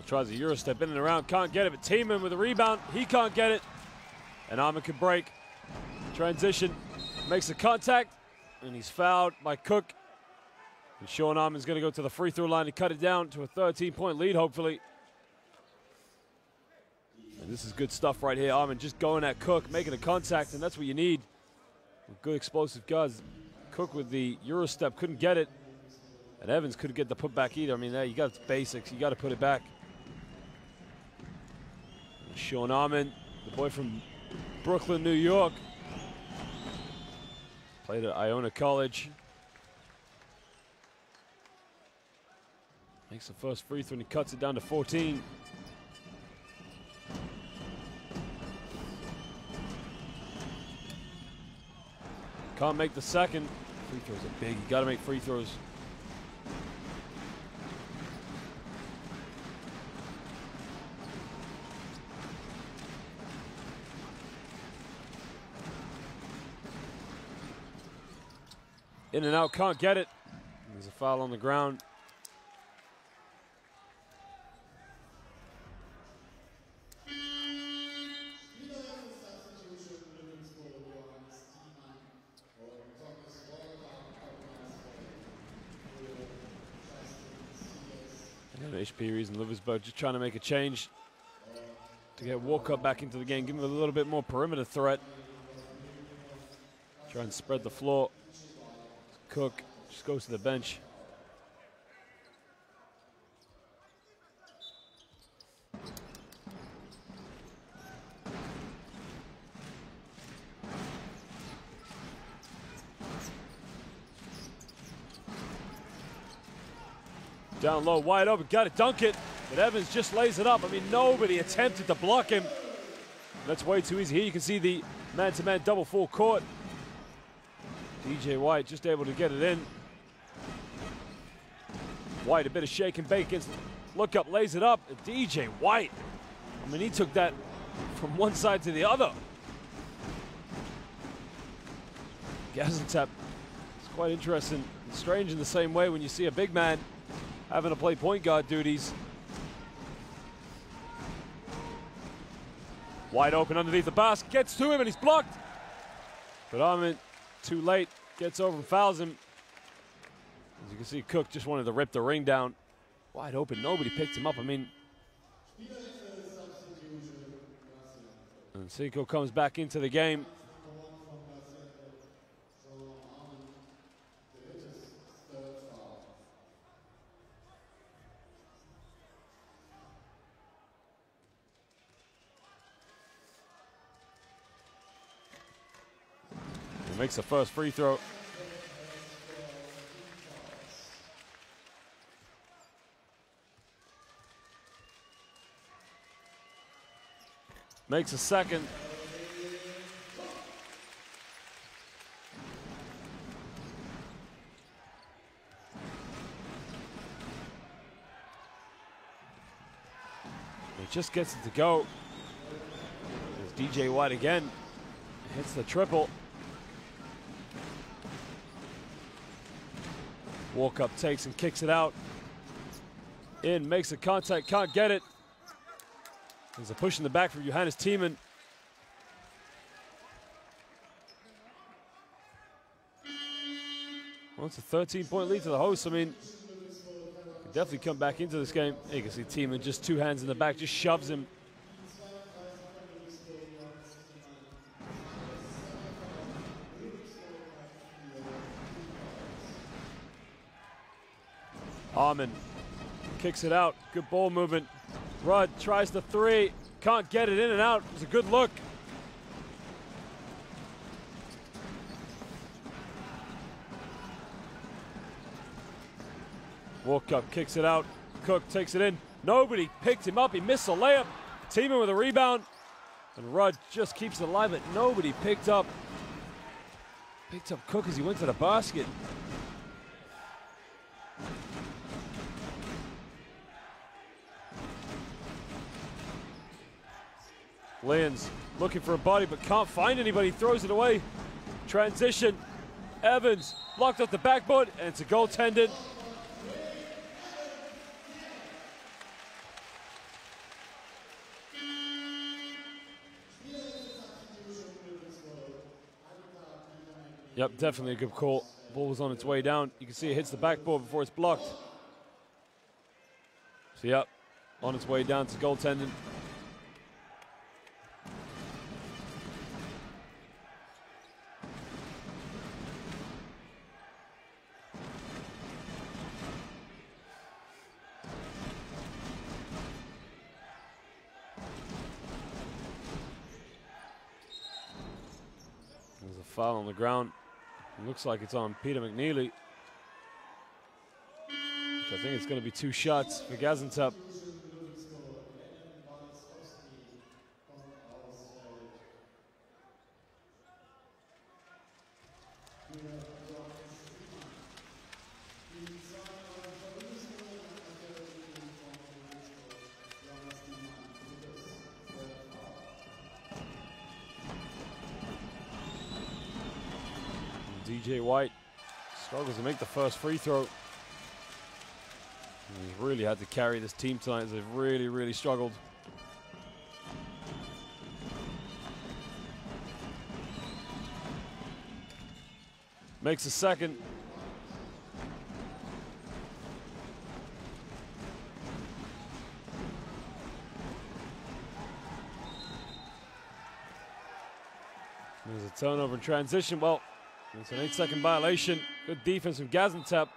Tries a Euro step in and around, can't get it, but Tiemann with a rebound, he can't get it. And Armin can break. Transition, makes the contact, and he's fouled by Cook. And Sean Armin's gonna go to the free throw line to cut it down to a 13-point lead, hopefully. And this is good stuff right here. Armin just going at Cook, making the contact, and that's what you need. With good explosive guards. Cook with the Euro step couldn't get it. And Evans couldn't get the putback either. I mean, you got the basics, you got to put it back. Sean Armin, the boy from Brooklyn, New York. Played at Iona College. Makes the first free throw and he cuts it down to 14. Can't make the second. Free throws are big, you got to make free throws. In and out, can't get it. There's a foul on the ground. MHP Riesen Ludwigsburg just trying to make a change to get Walker back into the game, give him a little bit more perimeter threat. Try and spread the floor. Cook just goes to the bench. Down low, wide open, got to dunk it, but Evans just lays it up. I mean, nobody attempted to block him. That's way too easy. Here you can see the man-to-man double full court. DJ White just able to get it in. White, a bit of shake and bake against look up, lays it up. DJ White, I mean, he took that from one side to the other. Gaziantep, it's quite interesting and strange in the same way when you see a big man having to play point guard duties. Wide open underneath the basket, gets to him and he's blocked. But Armin, too late, gets over and fouls him. As you can see, Cook just wanted to rip the ring down. Wide open, nobody picked him up. I mean, and Seiko comes back into the game. Makes the first free throw. Makes a second. It just gets it to go. There's DJ White again. Hits the triple. Walk up, takes and kicks it out. In, makes a contact, can't get it. There's a push in the back from Johannes Thiemann. Well, it's a 13-point lead to the host. I mean, can definitely come back into this game. You can see Thiemann just two hands in the back, just shoves him. Armin kicks it out. Good ball movement. Rudd tries the three. Can't get it in and out. It was a good look. Walk up, kicks it out. Cook takes it in. Nobody picked him up. He missed a layup. Thiemann with a rebound. And Rudd just keeps it alive, but nobody picked up Cook as he went to the basket. Lyons looking for a body but can't find anybody, throws it away. Transition, Evans blocked off the backboard and it's a goaltended. Yep, definitely a good call. Ball was on its way down. You can see it hits the backboard before it's blocked. So yep, on its way down to goaltending. There's a foul on the ground. It looks like it's on Peter McNeely. Which I think it's going to be 2 shots for Gaziantep. DJ White Struggles to make the first free throw. He's really had to carry this team tonight as they've really, really struggled. Makes a second. There's a turnover in transition. Well, it's an 8-second violation. Good defense from Gaziantep.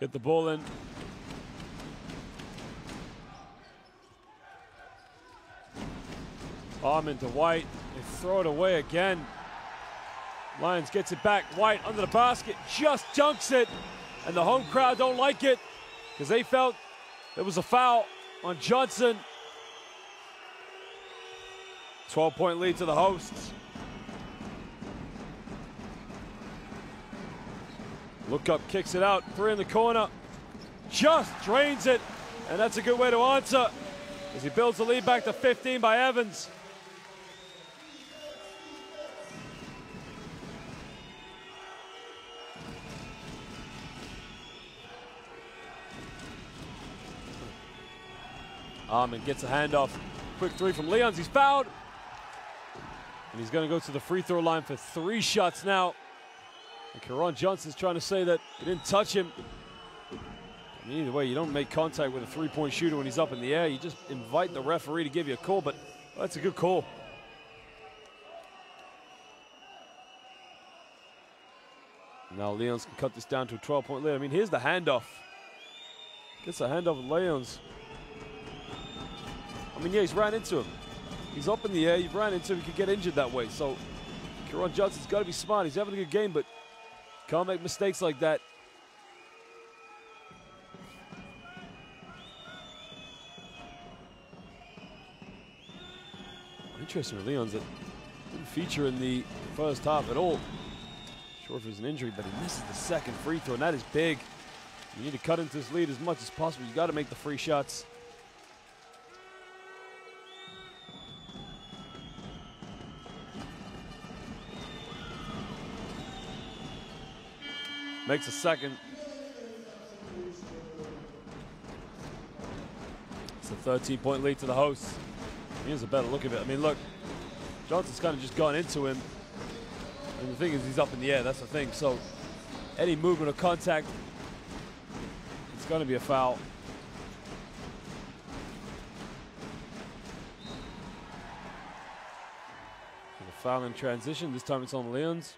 Get the ball in. Arm into White. They throw it away again. Lions gets it back. White under the basket. Just dunks it. And the home crowd don't like it because they felt there was a foul on Johnson. 12-point lead to the hosts. Look up, kicks it out, 3 in the corner. Just drains it, and that's a good way to answer as he builds the lead back to 15 by Evans. Armin gets a handoff. Quick 3 from Leons, he's fouled. And he's gonna go to the free throw line for 3 shots now. And Karan Johnson's trying to say that he didn't touch him. And either way, you don't make contact with a 3-point shooter when he's up in the air. You just invite the referee to give you a call, but well, that's a good call. Now Leons can cut this down to a 12-point lead. I mean, here's the handoff. Gets a handoff with Leons. I mean, yeah, he's ran into him. He's up in the air, you ran into him, you could get injured that way. So Karan Johnson's got to be smart. He's having a good game, but can't make mistakes like that. Interesting with Leons that didn't feature in the first half at all. Sure if it was an injury, but he misses the second free throw, and that is big. You need to cut into this lead as much as possible. You got to make the free shots. Makes a second. It's a 13-point lead to the hosts. Here's a better look of it. I mean, look, Johnson's kind of just gone into him. And the thing is, he's up in the air. That's the thing. So any movement or contact, it's going to be a foul. And a foul in transition. This time it's on Leons.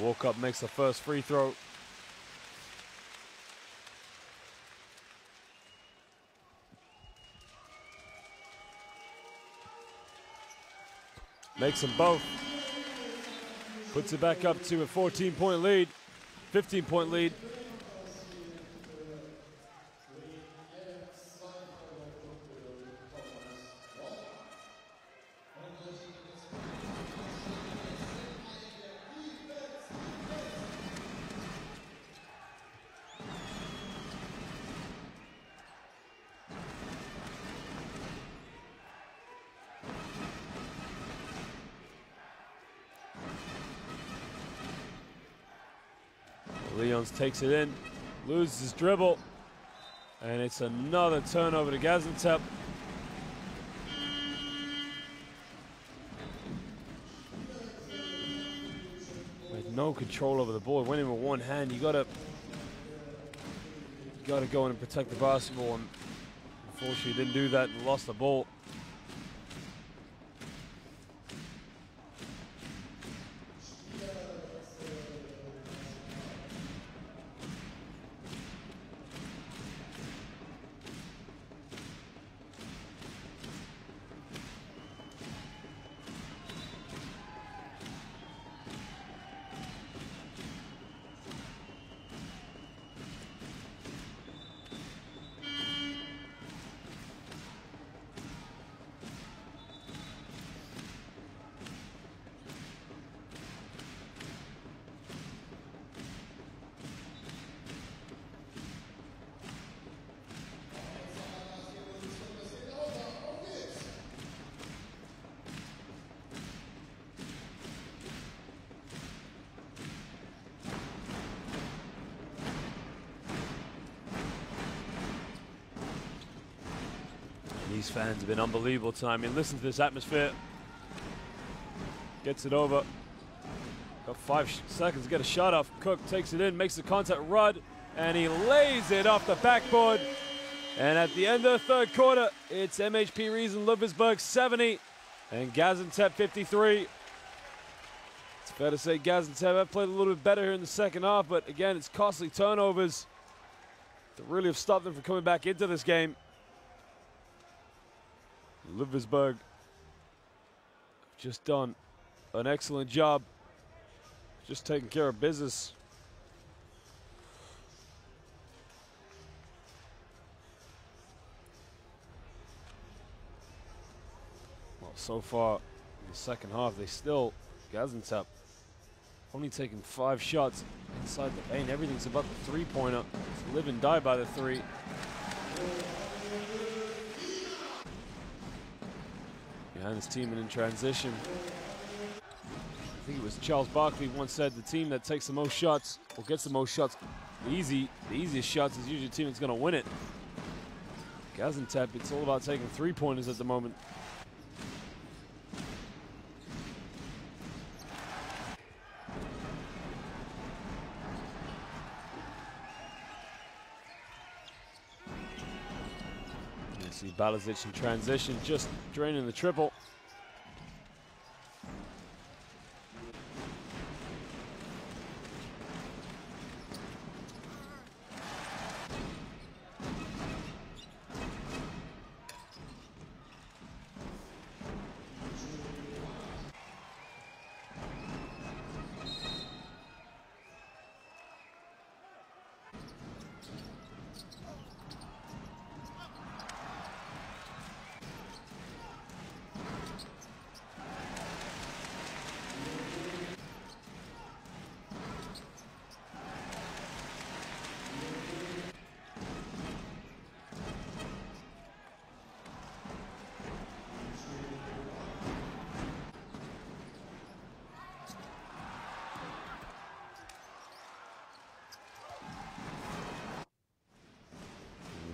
Walkup makes the first free throw. Makes them both. Puts it back up to a 14-point lead, 15-point lead. Leons takes it in, loses his dribble, and it's another turnover to Gaziantep. no control over the ball. Went in with one hand. You gotta go in and protect the basketball, and unfortunately didn't do that and lost the ball. These fans have been unbelievable tonight. I mean, listen to this atmosphere. Gets it over. Got 5 seconds to get a shot off. Cook takes it in, makes the contact, Rudd, and he lays it off the backboard. And at the end of the third quarter, it's MHP Riesen Ludwigsburg 70 and Gaziantep 53. It's fair to say Gaziantep have played a little bit better here in the second half, but again, it's costly turnovers that really have stopped them from coming back into this game. Ludwigsburg just done an excellent job just taking care of business. Well, so far in the second half, they still, Gaziantep, only taking 5 shots inside the paint. Everything's about the three-pointer. It's live and die by the three. Behind his team and in transition. I think it was Charles Barkley once said the team that takes the most shots or gets the most shots the easiest shots is usually the team that's going to win it. Gaziantep, it's all about taking three-pointers at the moment. You see Balazic in transition, just draining the triple.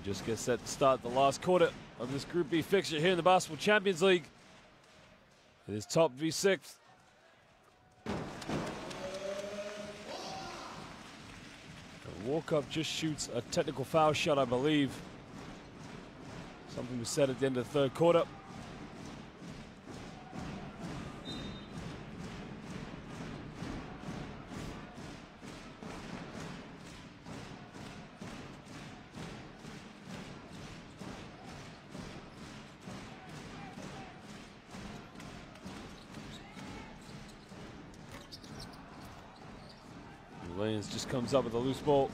Just get set to start the last quarter of this Group B fixture here in the Basketball Champions League. It is top v 6th. Walkup just shoots a technical foul shot, I believe. Something was said at the end of the third quarter. Williams just comes up with a loose ball.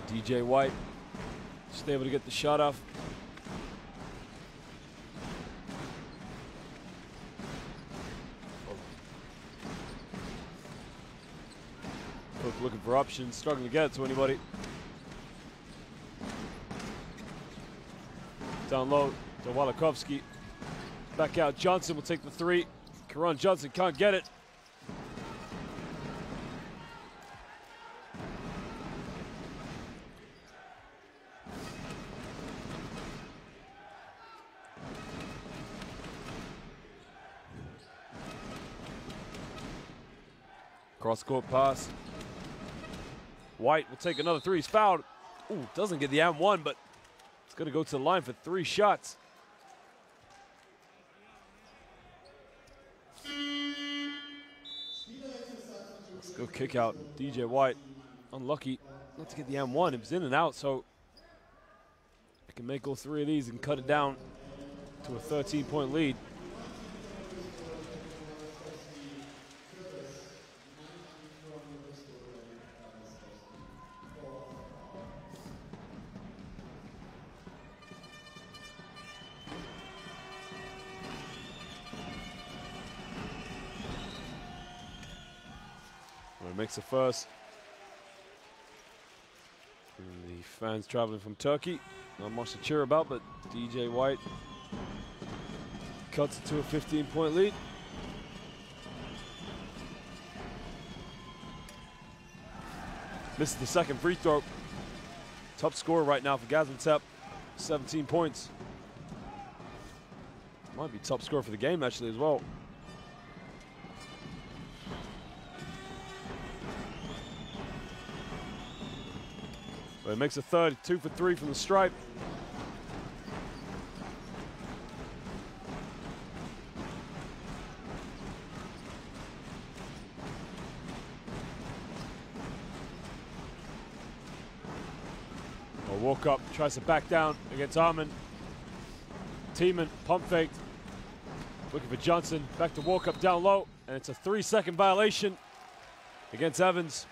DJ White just able to get the shot off. Looking for options, struggling to get it to anybody. Down low to Walakovsky. Back out, Johnson will take the three. Karan Johnson can't get it. Cross-court pass. White will take another three. He's fouled. Ooh, doesn't get the and one, but it's going to go to the line for 3 shots. Let's go kick out DJ White. Unlucky not to get the and one. It was in and out, so he can make all 3 of these and cut it down to a 13-point lead. Makes the first. And the fans traveling from Turkey, not much to cheer about, but DJ White cuts it to a 15-point lead. Misses the second free throw. Top scorer right now for Gaziantep, 17 points. Might be top scorer for the game actually as well. But it makes a third, 2 for 3 from the stripe. Walk up, tries to back down against Armin. Tiemann, pump faked. Looking for Johnson, back to walk up down low, and it's a 3-second violation against Evans.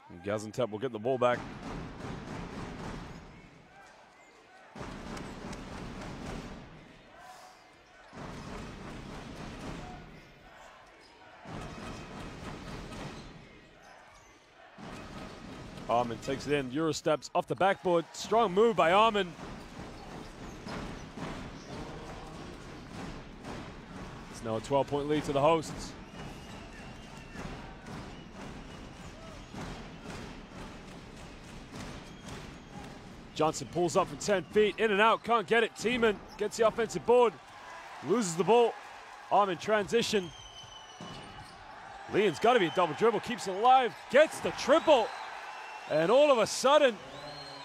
And Gaziantep will get the ball back. Armin takes it in, Euro steps off the backboard. Strong move by Armin. It's now a 12-point lead to the hosts. Johnson pulls up from 10 feet, in and out, can't get it. Tiemann gets the offensive board, loses the ball. Armin transition. Leon's got to be a double dribble, keeps it alive, gets the triple. And all of a sudden,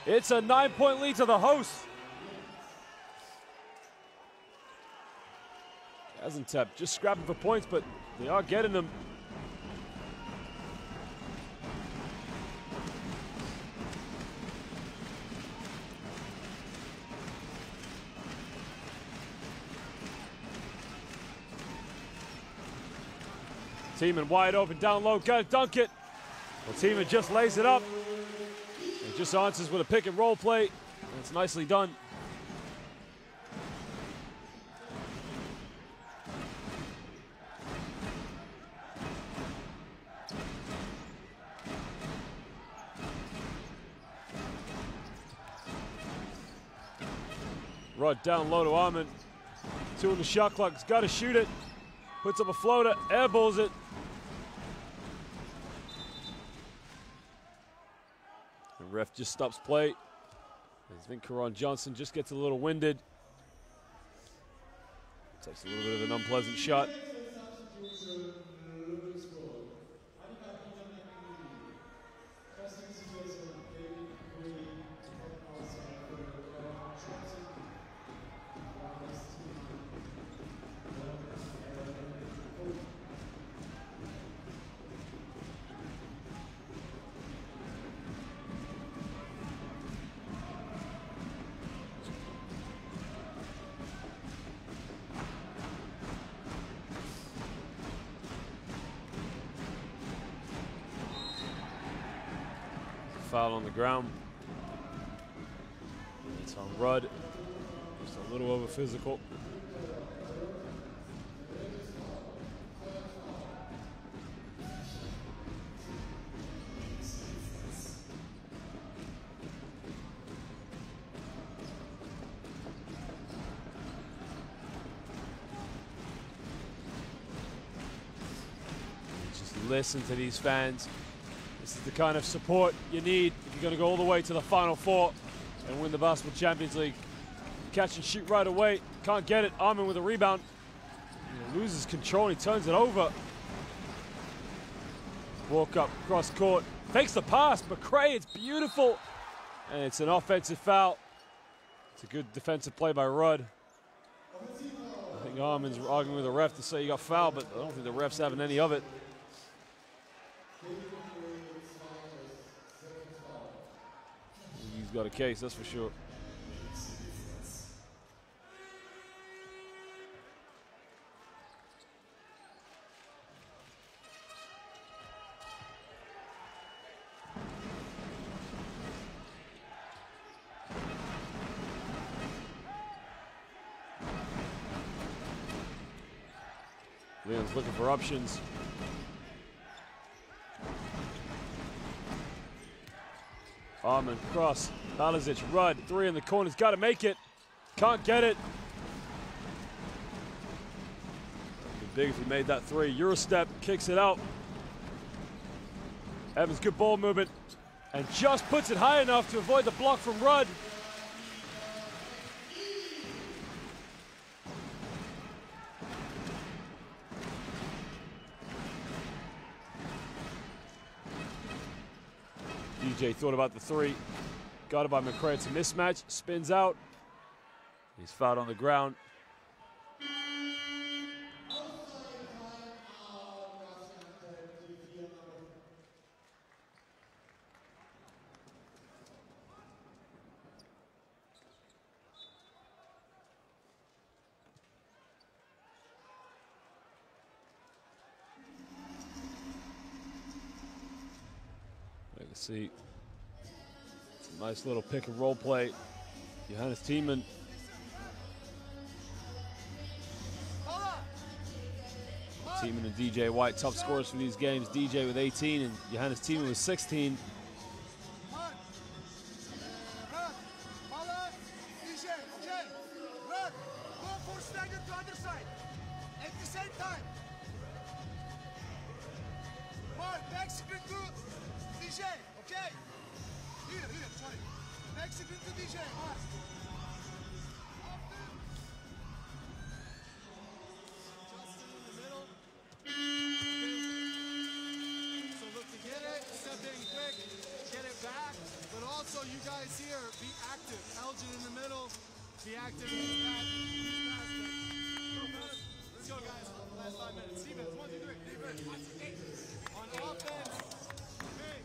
it's a 9-point lead to the hosts. Gaziantep just scrapping for points, but they are getting them. Tiemann wide open, down low, gotta dunk it. Well, Tiemann just lays it up. And just answers with a pick and roll play. And it's nicely done. Rod down low to Armin. 2 in the shot clock. He's got to shoot it. Puts up a floater, airballs it. The ref just stops play. As Vinkaran Johnson just gets a little winded. Takes a little bit of an unpleasant shot. Foul on the ground. It's on Rudd. Just a little over physical. Just listen to these fans. This is the kind of support you need if you're going to go all the way to the Final Four and win the Basketball Champions League. catch and shoot right away. Can't get it. Armin with a rebound. He loses control and he turns it over. Walk up, cross court. Fakes the pass. McRae, it's beautiful. And it's an offensive foul. It's a good defensive play by Rudd. I think Armin's arguing with the ref to say he got fouled, but I don't think the ref's having any of it. He's got a case, that's for sure. Leon's looking for options. Armin, cross, Balazic, Rudd, three in the corner, he's got to make it. Can't get it. It'd be big if he made that three. Eurostep, kicks it out. Evans, good ball movement, and just puts it high enough to avoid the block from Rudd. DJ thought about the three. Got it by McRae. It's a mismatch. Spins out. He's fouled on the ground. You can see it's a nice little pick and roll play. Johannes Thiemann. Thiemann and DJ White, top scorers for these games. DJ with 18 and Johannes Thiemann with 16. You guys here, be active. Elgin in the middle, be active in his back. Let's go, guys. Last 5 minutes. Stevens, 1, 2, 3. Defense. On offense. Big.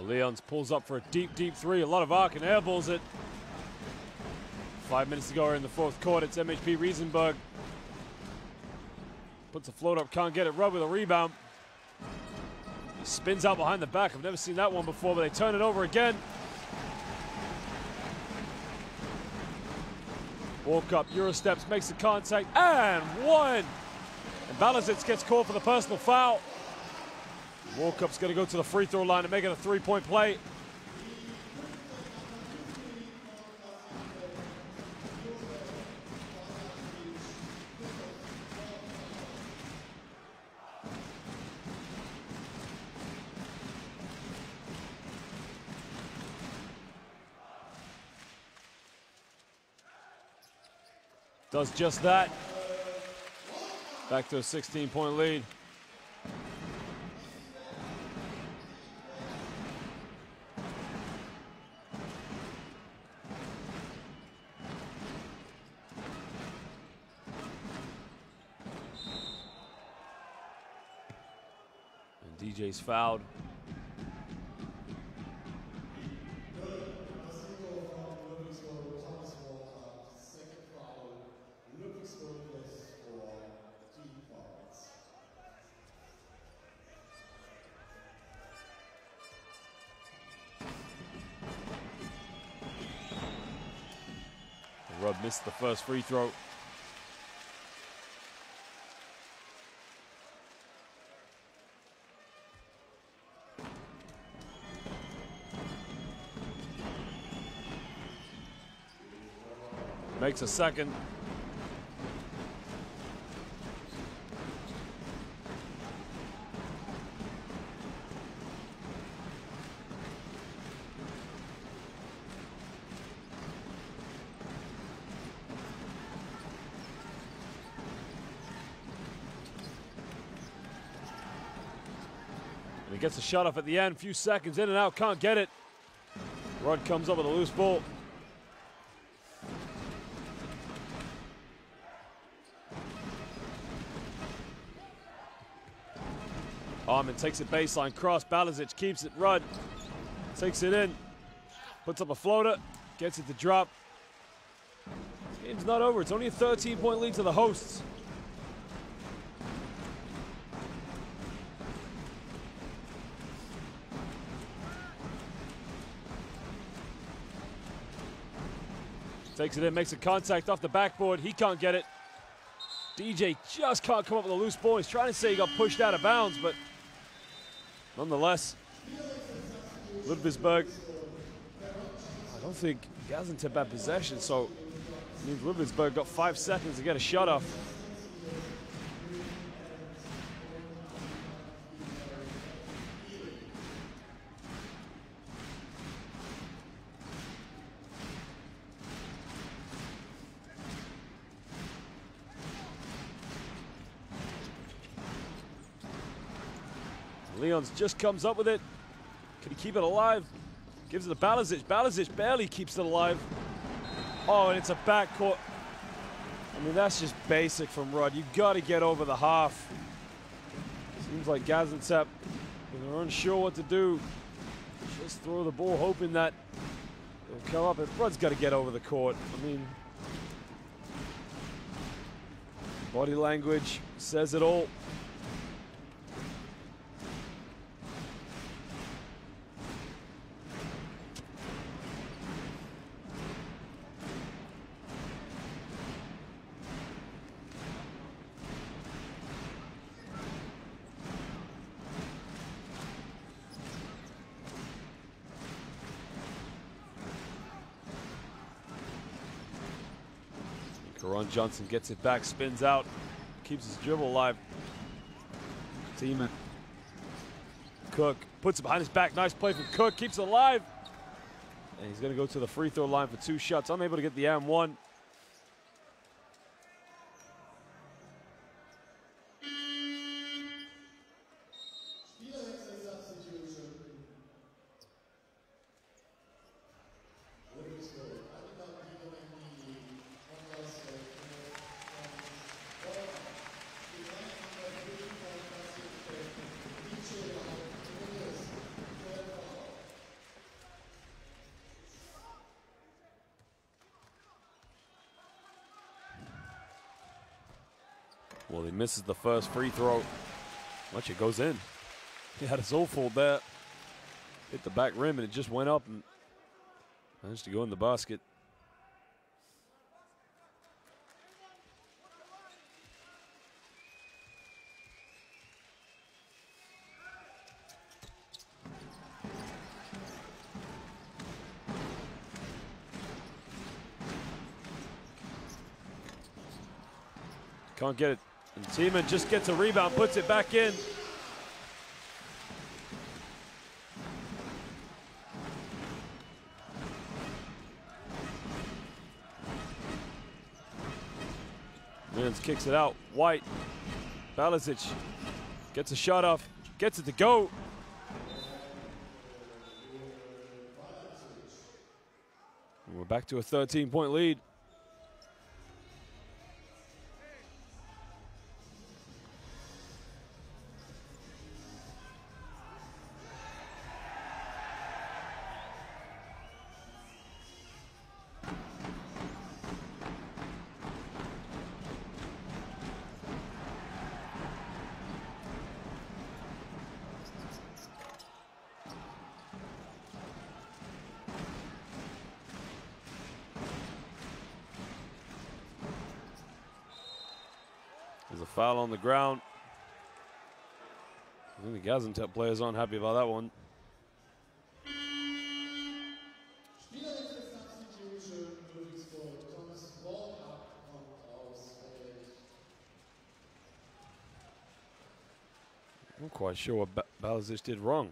Leons pulls up for a deep, deep three. A lot of arc and airballs it. 5 minutes to go in the fourth quarter. It's MHP Riesenburg. Puts a float up, can't get it. Rudd with a rebound. He spins out behind the back. I've never seen that one before, but they turn it over again. Walk up, Eurosteps, makes the contact, and one! And Balazic gets called for the personal foul. Walkup's going to go to the free throw line and make it a three-point play. Does just that. Back to a 16-point lead. DJ's fouled. Rudd missed the first free throw. Makes a second. And he gets a shot off at the end, few seconds in and out, can't get it. Rudd comes up with a loose ball. Armin takes it baseline, cross, Balazic keeps it, Rudd takes it in, puts up a floater, gets it to drop. This game's not over, it's only a 13-point lead to the hosts. Takes it in, makes a contact off the backboard, he can't get it. DJ just can't come up with a loose ball. He's trying to say he got pushed out of bounds, but nonetheless, Ludwigsburg, I don't think Gaziantep had possession, so it means Ludwigsburg got 5 seconds to get a shot off. Leons just comes up with it. Can he keep it alive? Gives it to Balazic. Balazic barely keeps it alive. Oh, and it's a backcourt. I mean, that's just basic from Rudd. You've got to get over the half. Seems like Gaziantep, when they're unsure what to do, just throw the ball, hoping that it'll come up. And Rudd's got to get over the court. I mean, body language says it all. Karan Johnson gets it back, spins out, keeps his dribble alive. Teeman. Cook puts it behind his back. Nice play from Cook, keeps it alive. And he's going to go to the free throw line for 2 shots. Unable to get the M1. Well, he misses the first free throw. Much it goes in. He had his old fault there. Hit the back rim and it just went up and managed to go in the basket. Can't get it. And Teeman just gets a rebound, puts it back in. Williams kicks it out. White. Balazic gets a shot off, gets it to go. And we're back to a 13-point lead. foul on the ground. I think the Gaziantep players aren't happy about that one. I'm not quite sure what Balazic did wrong.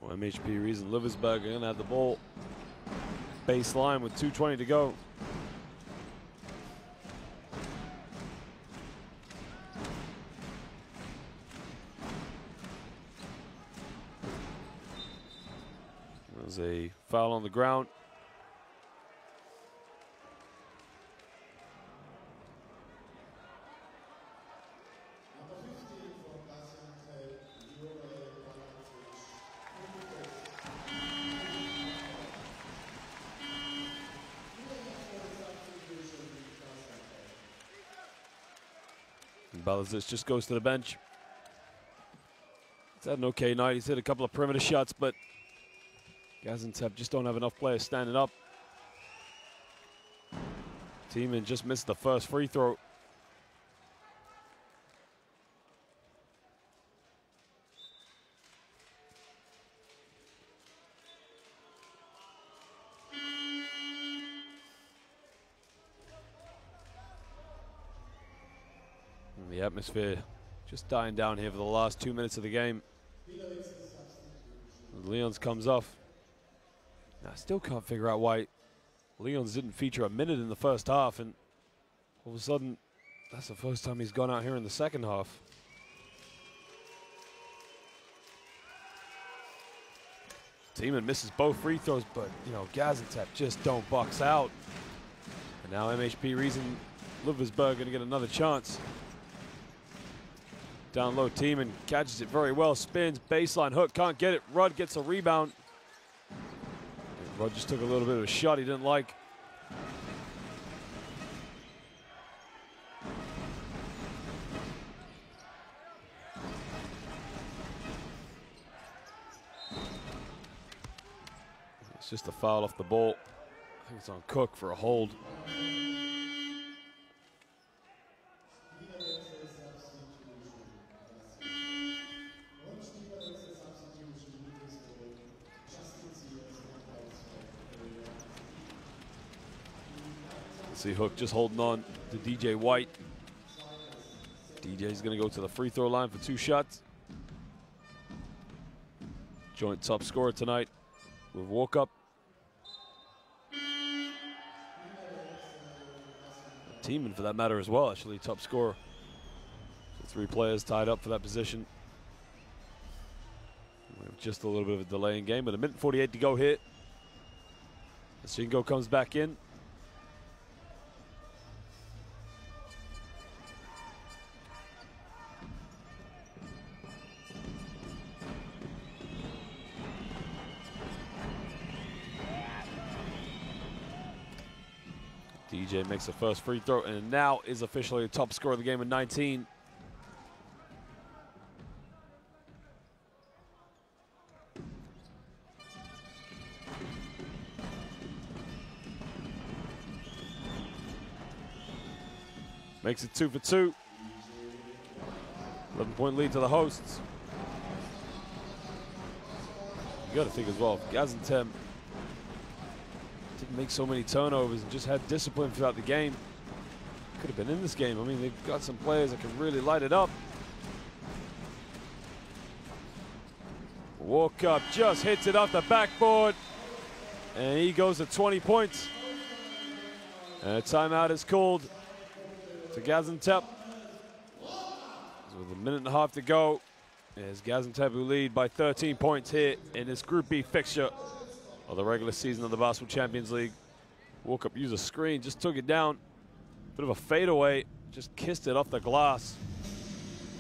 Well, MHP Riesen Ludwigsburg are going to have the ball baseline with 2:20 to go. There's a foul on the ground. Balazic just goes to the bench. He's had an okay night. He's hit a couple of perimeter shots, but Gaziantep just don't have enough players standing up. Team just missed the first free throw. And the atmosphere just dying down here for the last 2 minutes of the game. Leons comes off. I still can't figure out why Leons didn't feature a minute in the first half, and all of a sudden, that's the first time he's gone out here in the second half. Teeman misses both free throws, but you know, Gaziantep just don't box out. And now MHP Riesen Ludwigsburg gonna get another chance. Down low, Teeman catches it very well, spins, baseline hook, can't get it. Rudd gets a rebound. Rudd just took a little bit of a shot he didn't like. It's just a foul off the ball. I think it's on Cook for a hold. See Hook just holding on to DJ White. DJ's gonna go to the free throw line for 2 shots. Joint top scorer tonight with Walkup. Teeman for that matter as well, actually top scorer. So 3 players tied up for that position. We have just a little bit of a delay in game, but 1:48 to go here. Shingo comes back in. DJ makes the first free throw and now is officially the top scorer of the game with 19. Makes it 2 for 2. 11-point lead to the hosts. You got to think as well, Gaziantep didn't make so many turnovers and just had discipline throughout the game. Could have been in this game. I mean, they've got some players that can really light it up. Walkup just hits it off the backboard. And he goes to 20 points. And a timeout is called to Gaziantep. With 1.5 minutes to go As Gaziantep who lead by 13 points here in this Group B fixture of the regular season of the Basketball Champions League. Woke up, used a screen, just took it down. Bit of a fadeaway, just kissed it off the glass.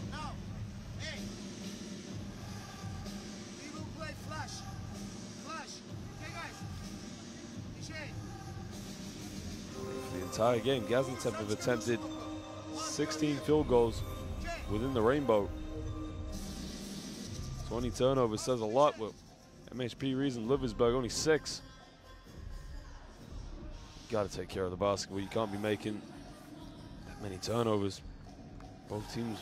Now, hey. We will play flash. Flash. Okay, guys. DJ. The entire game, Gaziantep have attempted 16 field goals within the rainbow. 20 turnovers says a lot with MHP Riesen Ludwigsburg only 6. Got to take care of the basketball. You can't be making that many turnovers. Both teams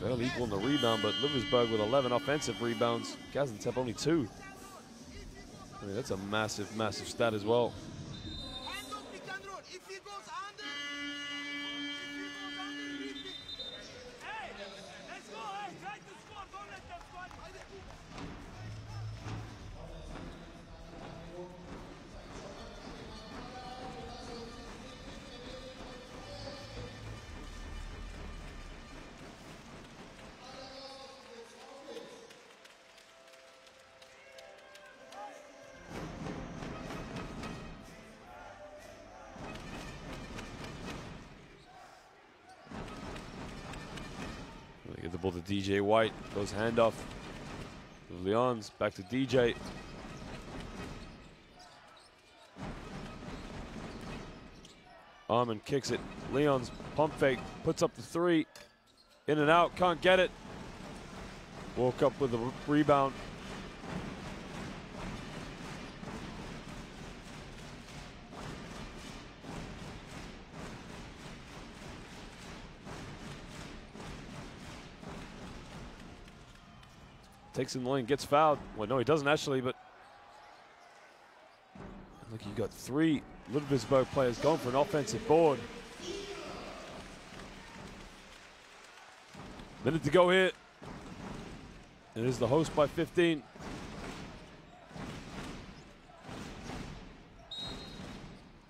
fairly equal in the rebound, but Ludwigsburg with 11 offensive rebounds. Gaziantep only 2. I mean, that's a massive, massive stat as well. If he goes under, Hey, let's go. Hey, try to score. Don't let them score. They get the ball to DJ White. Goes handoff to Leons. Back to DJ. Armin kicks it. Leons pump fake. Puts up the 3. In and out. Can't get it. Woke up with a rebound. Takes in the lane, gets fouled. Well, no, he doesn't actually, but look, you got 3 Ludwigsburg players going for an offensive board. Minute to go here. It is the host by 15.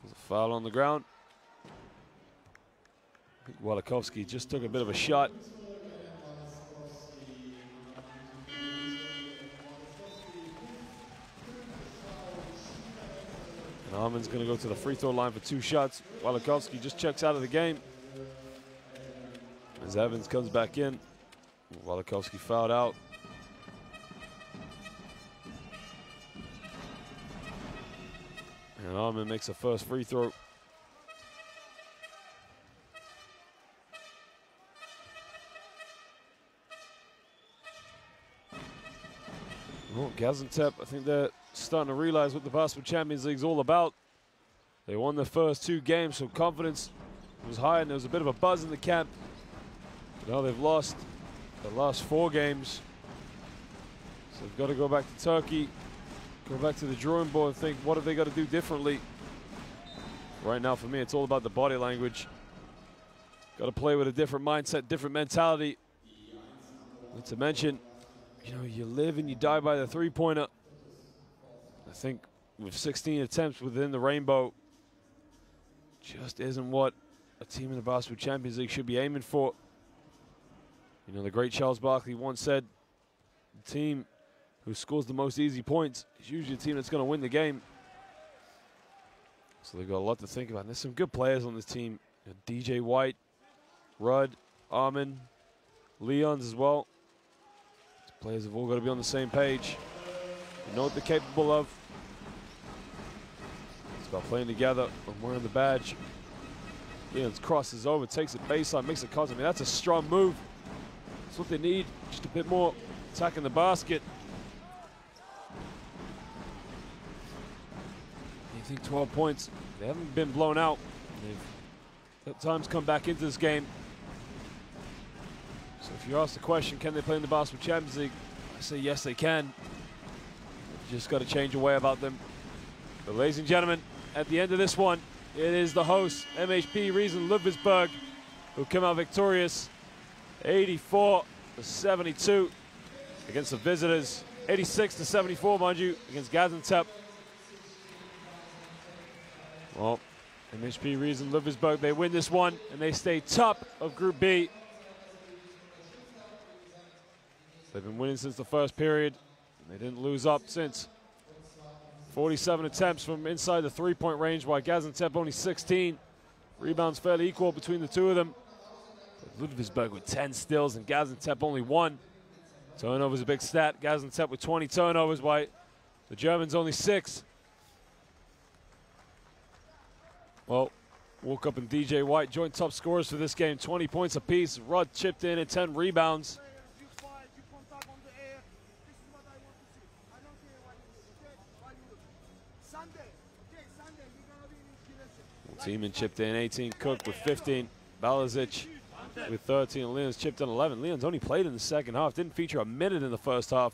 There's a foul on the ground. I think Walikovsky just took a bit of a shot. And Armin's going to go to the free throw line for 2 shots. Walikovsky just checks out of the game. As Evans comes back in. Walikovsky fouled out. And Armin makes a first free throw. Well, Gaziantep, I think they're starting to realize what the Basketball Champions League is all about. They won the first 2 games, so confidence was high, and there was a bit of a buzz in the camp. But now they've lost the last 4 games. So they've got to go back to Turkey, go back to the drawing board and think, what have they got to do differently? Right now, for me, it's all about the body language. Got to play with a different mindset, different mentality. Not to mention, you know, you live and you die by the 3-pointer. I think with 16 attempts within the rainbow, just isn't what a team in the Basketball Champions League should be aiming for. You know, the great Charles Barkley once said, the team who scores the most easy points is usually a team that's going to win the game. So they've got a lot to think about. And there's some good players on this team. You know, DJ White, Rudd, Armin, Leons as well. These players have all got to be on the same page. They know what they're capable of. It's about playing together and wearing the badge. Leons crosses over, takes it baseline, makes it cut. I mean, that's a strong move. That's what they need. Just a bit more attacking the basket. You think 12 points. They haven't been blown out. They've at times come back into this game. So if you ask the question, can they play in the Basketball Champions League? I say yes, they can. You just got to change your way about them. But ladies and gentlemen, at the end of this one, it is the hosts, MHP Riesen Ludwigsburg, who come out victorious 84-72 against the visitors. 86-74, mind you, against Gaziantep. Well, MHP Riesen Ludwigsburg, they win this one, and they stay top of Group B. They've been winning since the first period. And they didn't lose up since. 47 attempts from inside the three-point range, while Gaziantep only 16. Rebounds fairly equal between the two of them. Ludwigsburg with 10 steals and Gaziantep only 1. Turnovers a big stat. Gaziantep with 20 turnovers, while the Germans only 6. Well, Walkup and DJ White joint top scorers for this game, 20 points apiece. Rudd chipped in and 10 rebounds. You fight, you contact on the air. This is what I want to see. I don't care what you do. Okay? What you do. Sunday. Okay, Sunday, we're going to be in inspiration. Teeman chipped in 18, Cook with 15, Balazic with 13, and Leon's chipped in 11. Leon's only played in the second half, didn't feature a minute in the first half.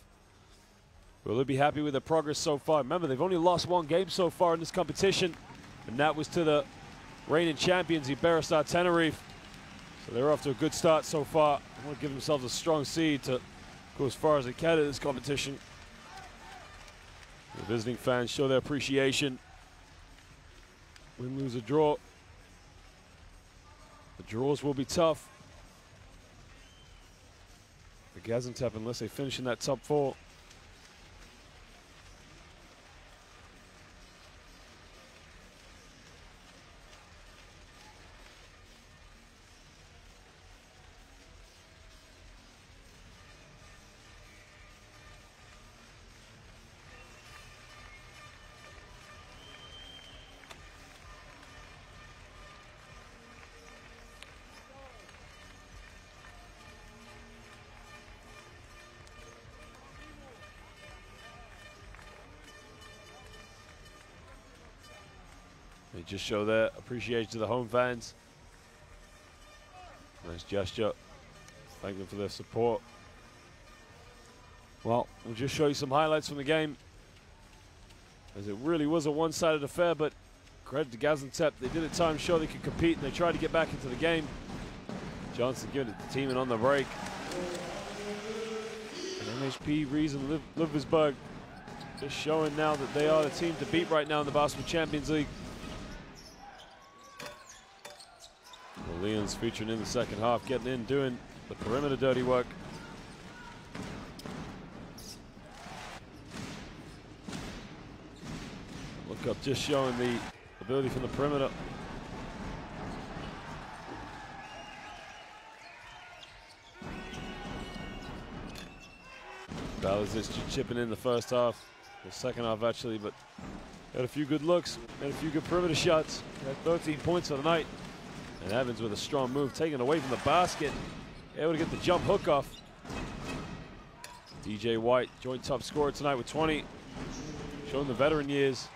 Will they be happy with their progress so far? Remember, they've only lost 1 game so far in this competition, and that was to the reigning champions, Iberostar Tenerife. So they're off to a good start so far. They want to give themselves a strong seed to go as far as they can in this competition. The visiting fans show their appreciation. Win, lose, or draw. The draws will be tough for Gaziantep unless they finish in that top 4. They just show their appreciation to the home fans. Nice gesture. Thank them for their support. Well, we'll just show you some highlights from the game, as it really was a one-sided affair, but credit to Gaziantep. They did at times show they could compete, and they tried to get back into the game. Johnson giving it to Teeman on the break. And MHP Riesen Ludwigsburg just showing now that they are the team to beat right now in the Basketball Champions League. The Leons featuring in the second half, getting in, doing the perimeter dirty work. Look up, just showing the ability from the perimeter. Balazic just chipping in the first half, the second half actually, but had a few good looks, had a few good perimeter shots. Had 13 points for the night. And Evans with a strong move, taken away from the basket, able to get the jump hook off. DJ White, joint top scorer tonight with 20, showing the veteran years.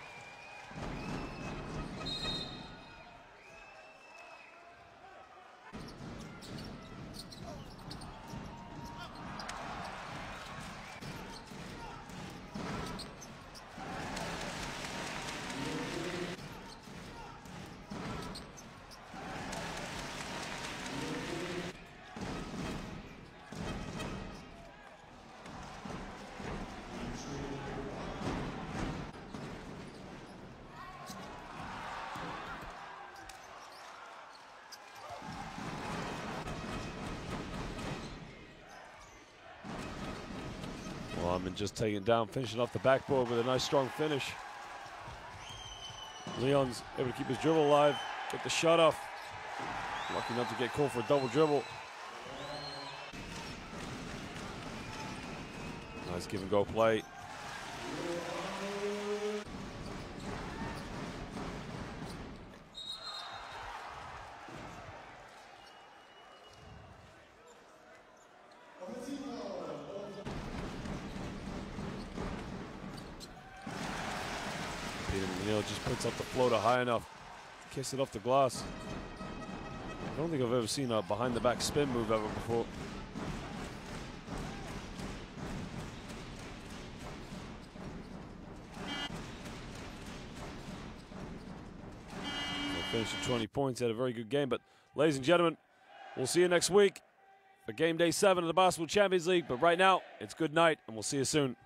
Wyman just taking it down, finishing off the backboard with a nice strong finish. Leon's able to keep his dribble alive, get the shot off. Lucky enough to get called for a double dribble. Nice give and go play. Just puts up the floater high enough, kiss it off the glass. I don't think I've ever seen a behind the back spin move ever before. They finished with 20 points, had a very good game, but ladies and gentlemen, we'll see you next week for game day 7 of the Basketball Champions League, but right now, it's good night, and we'll see you soon.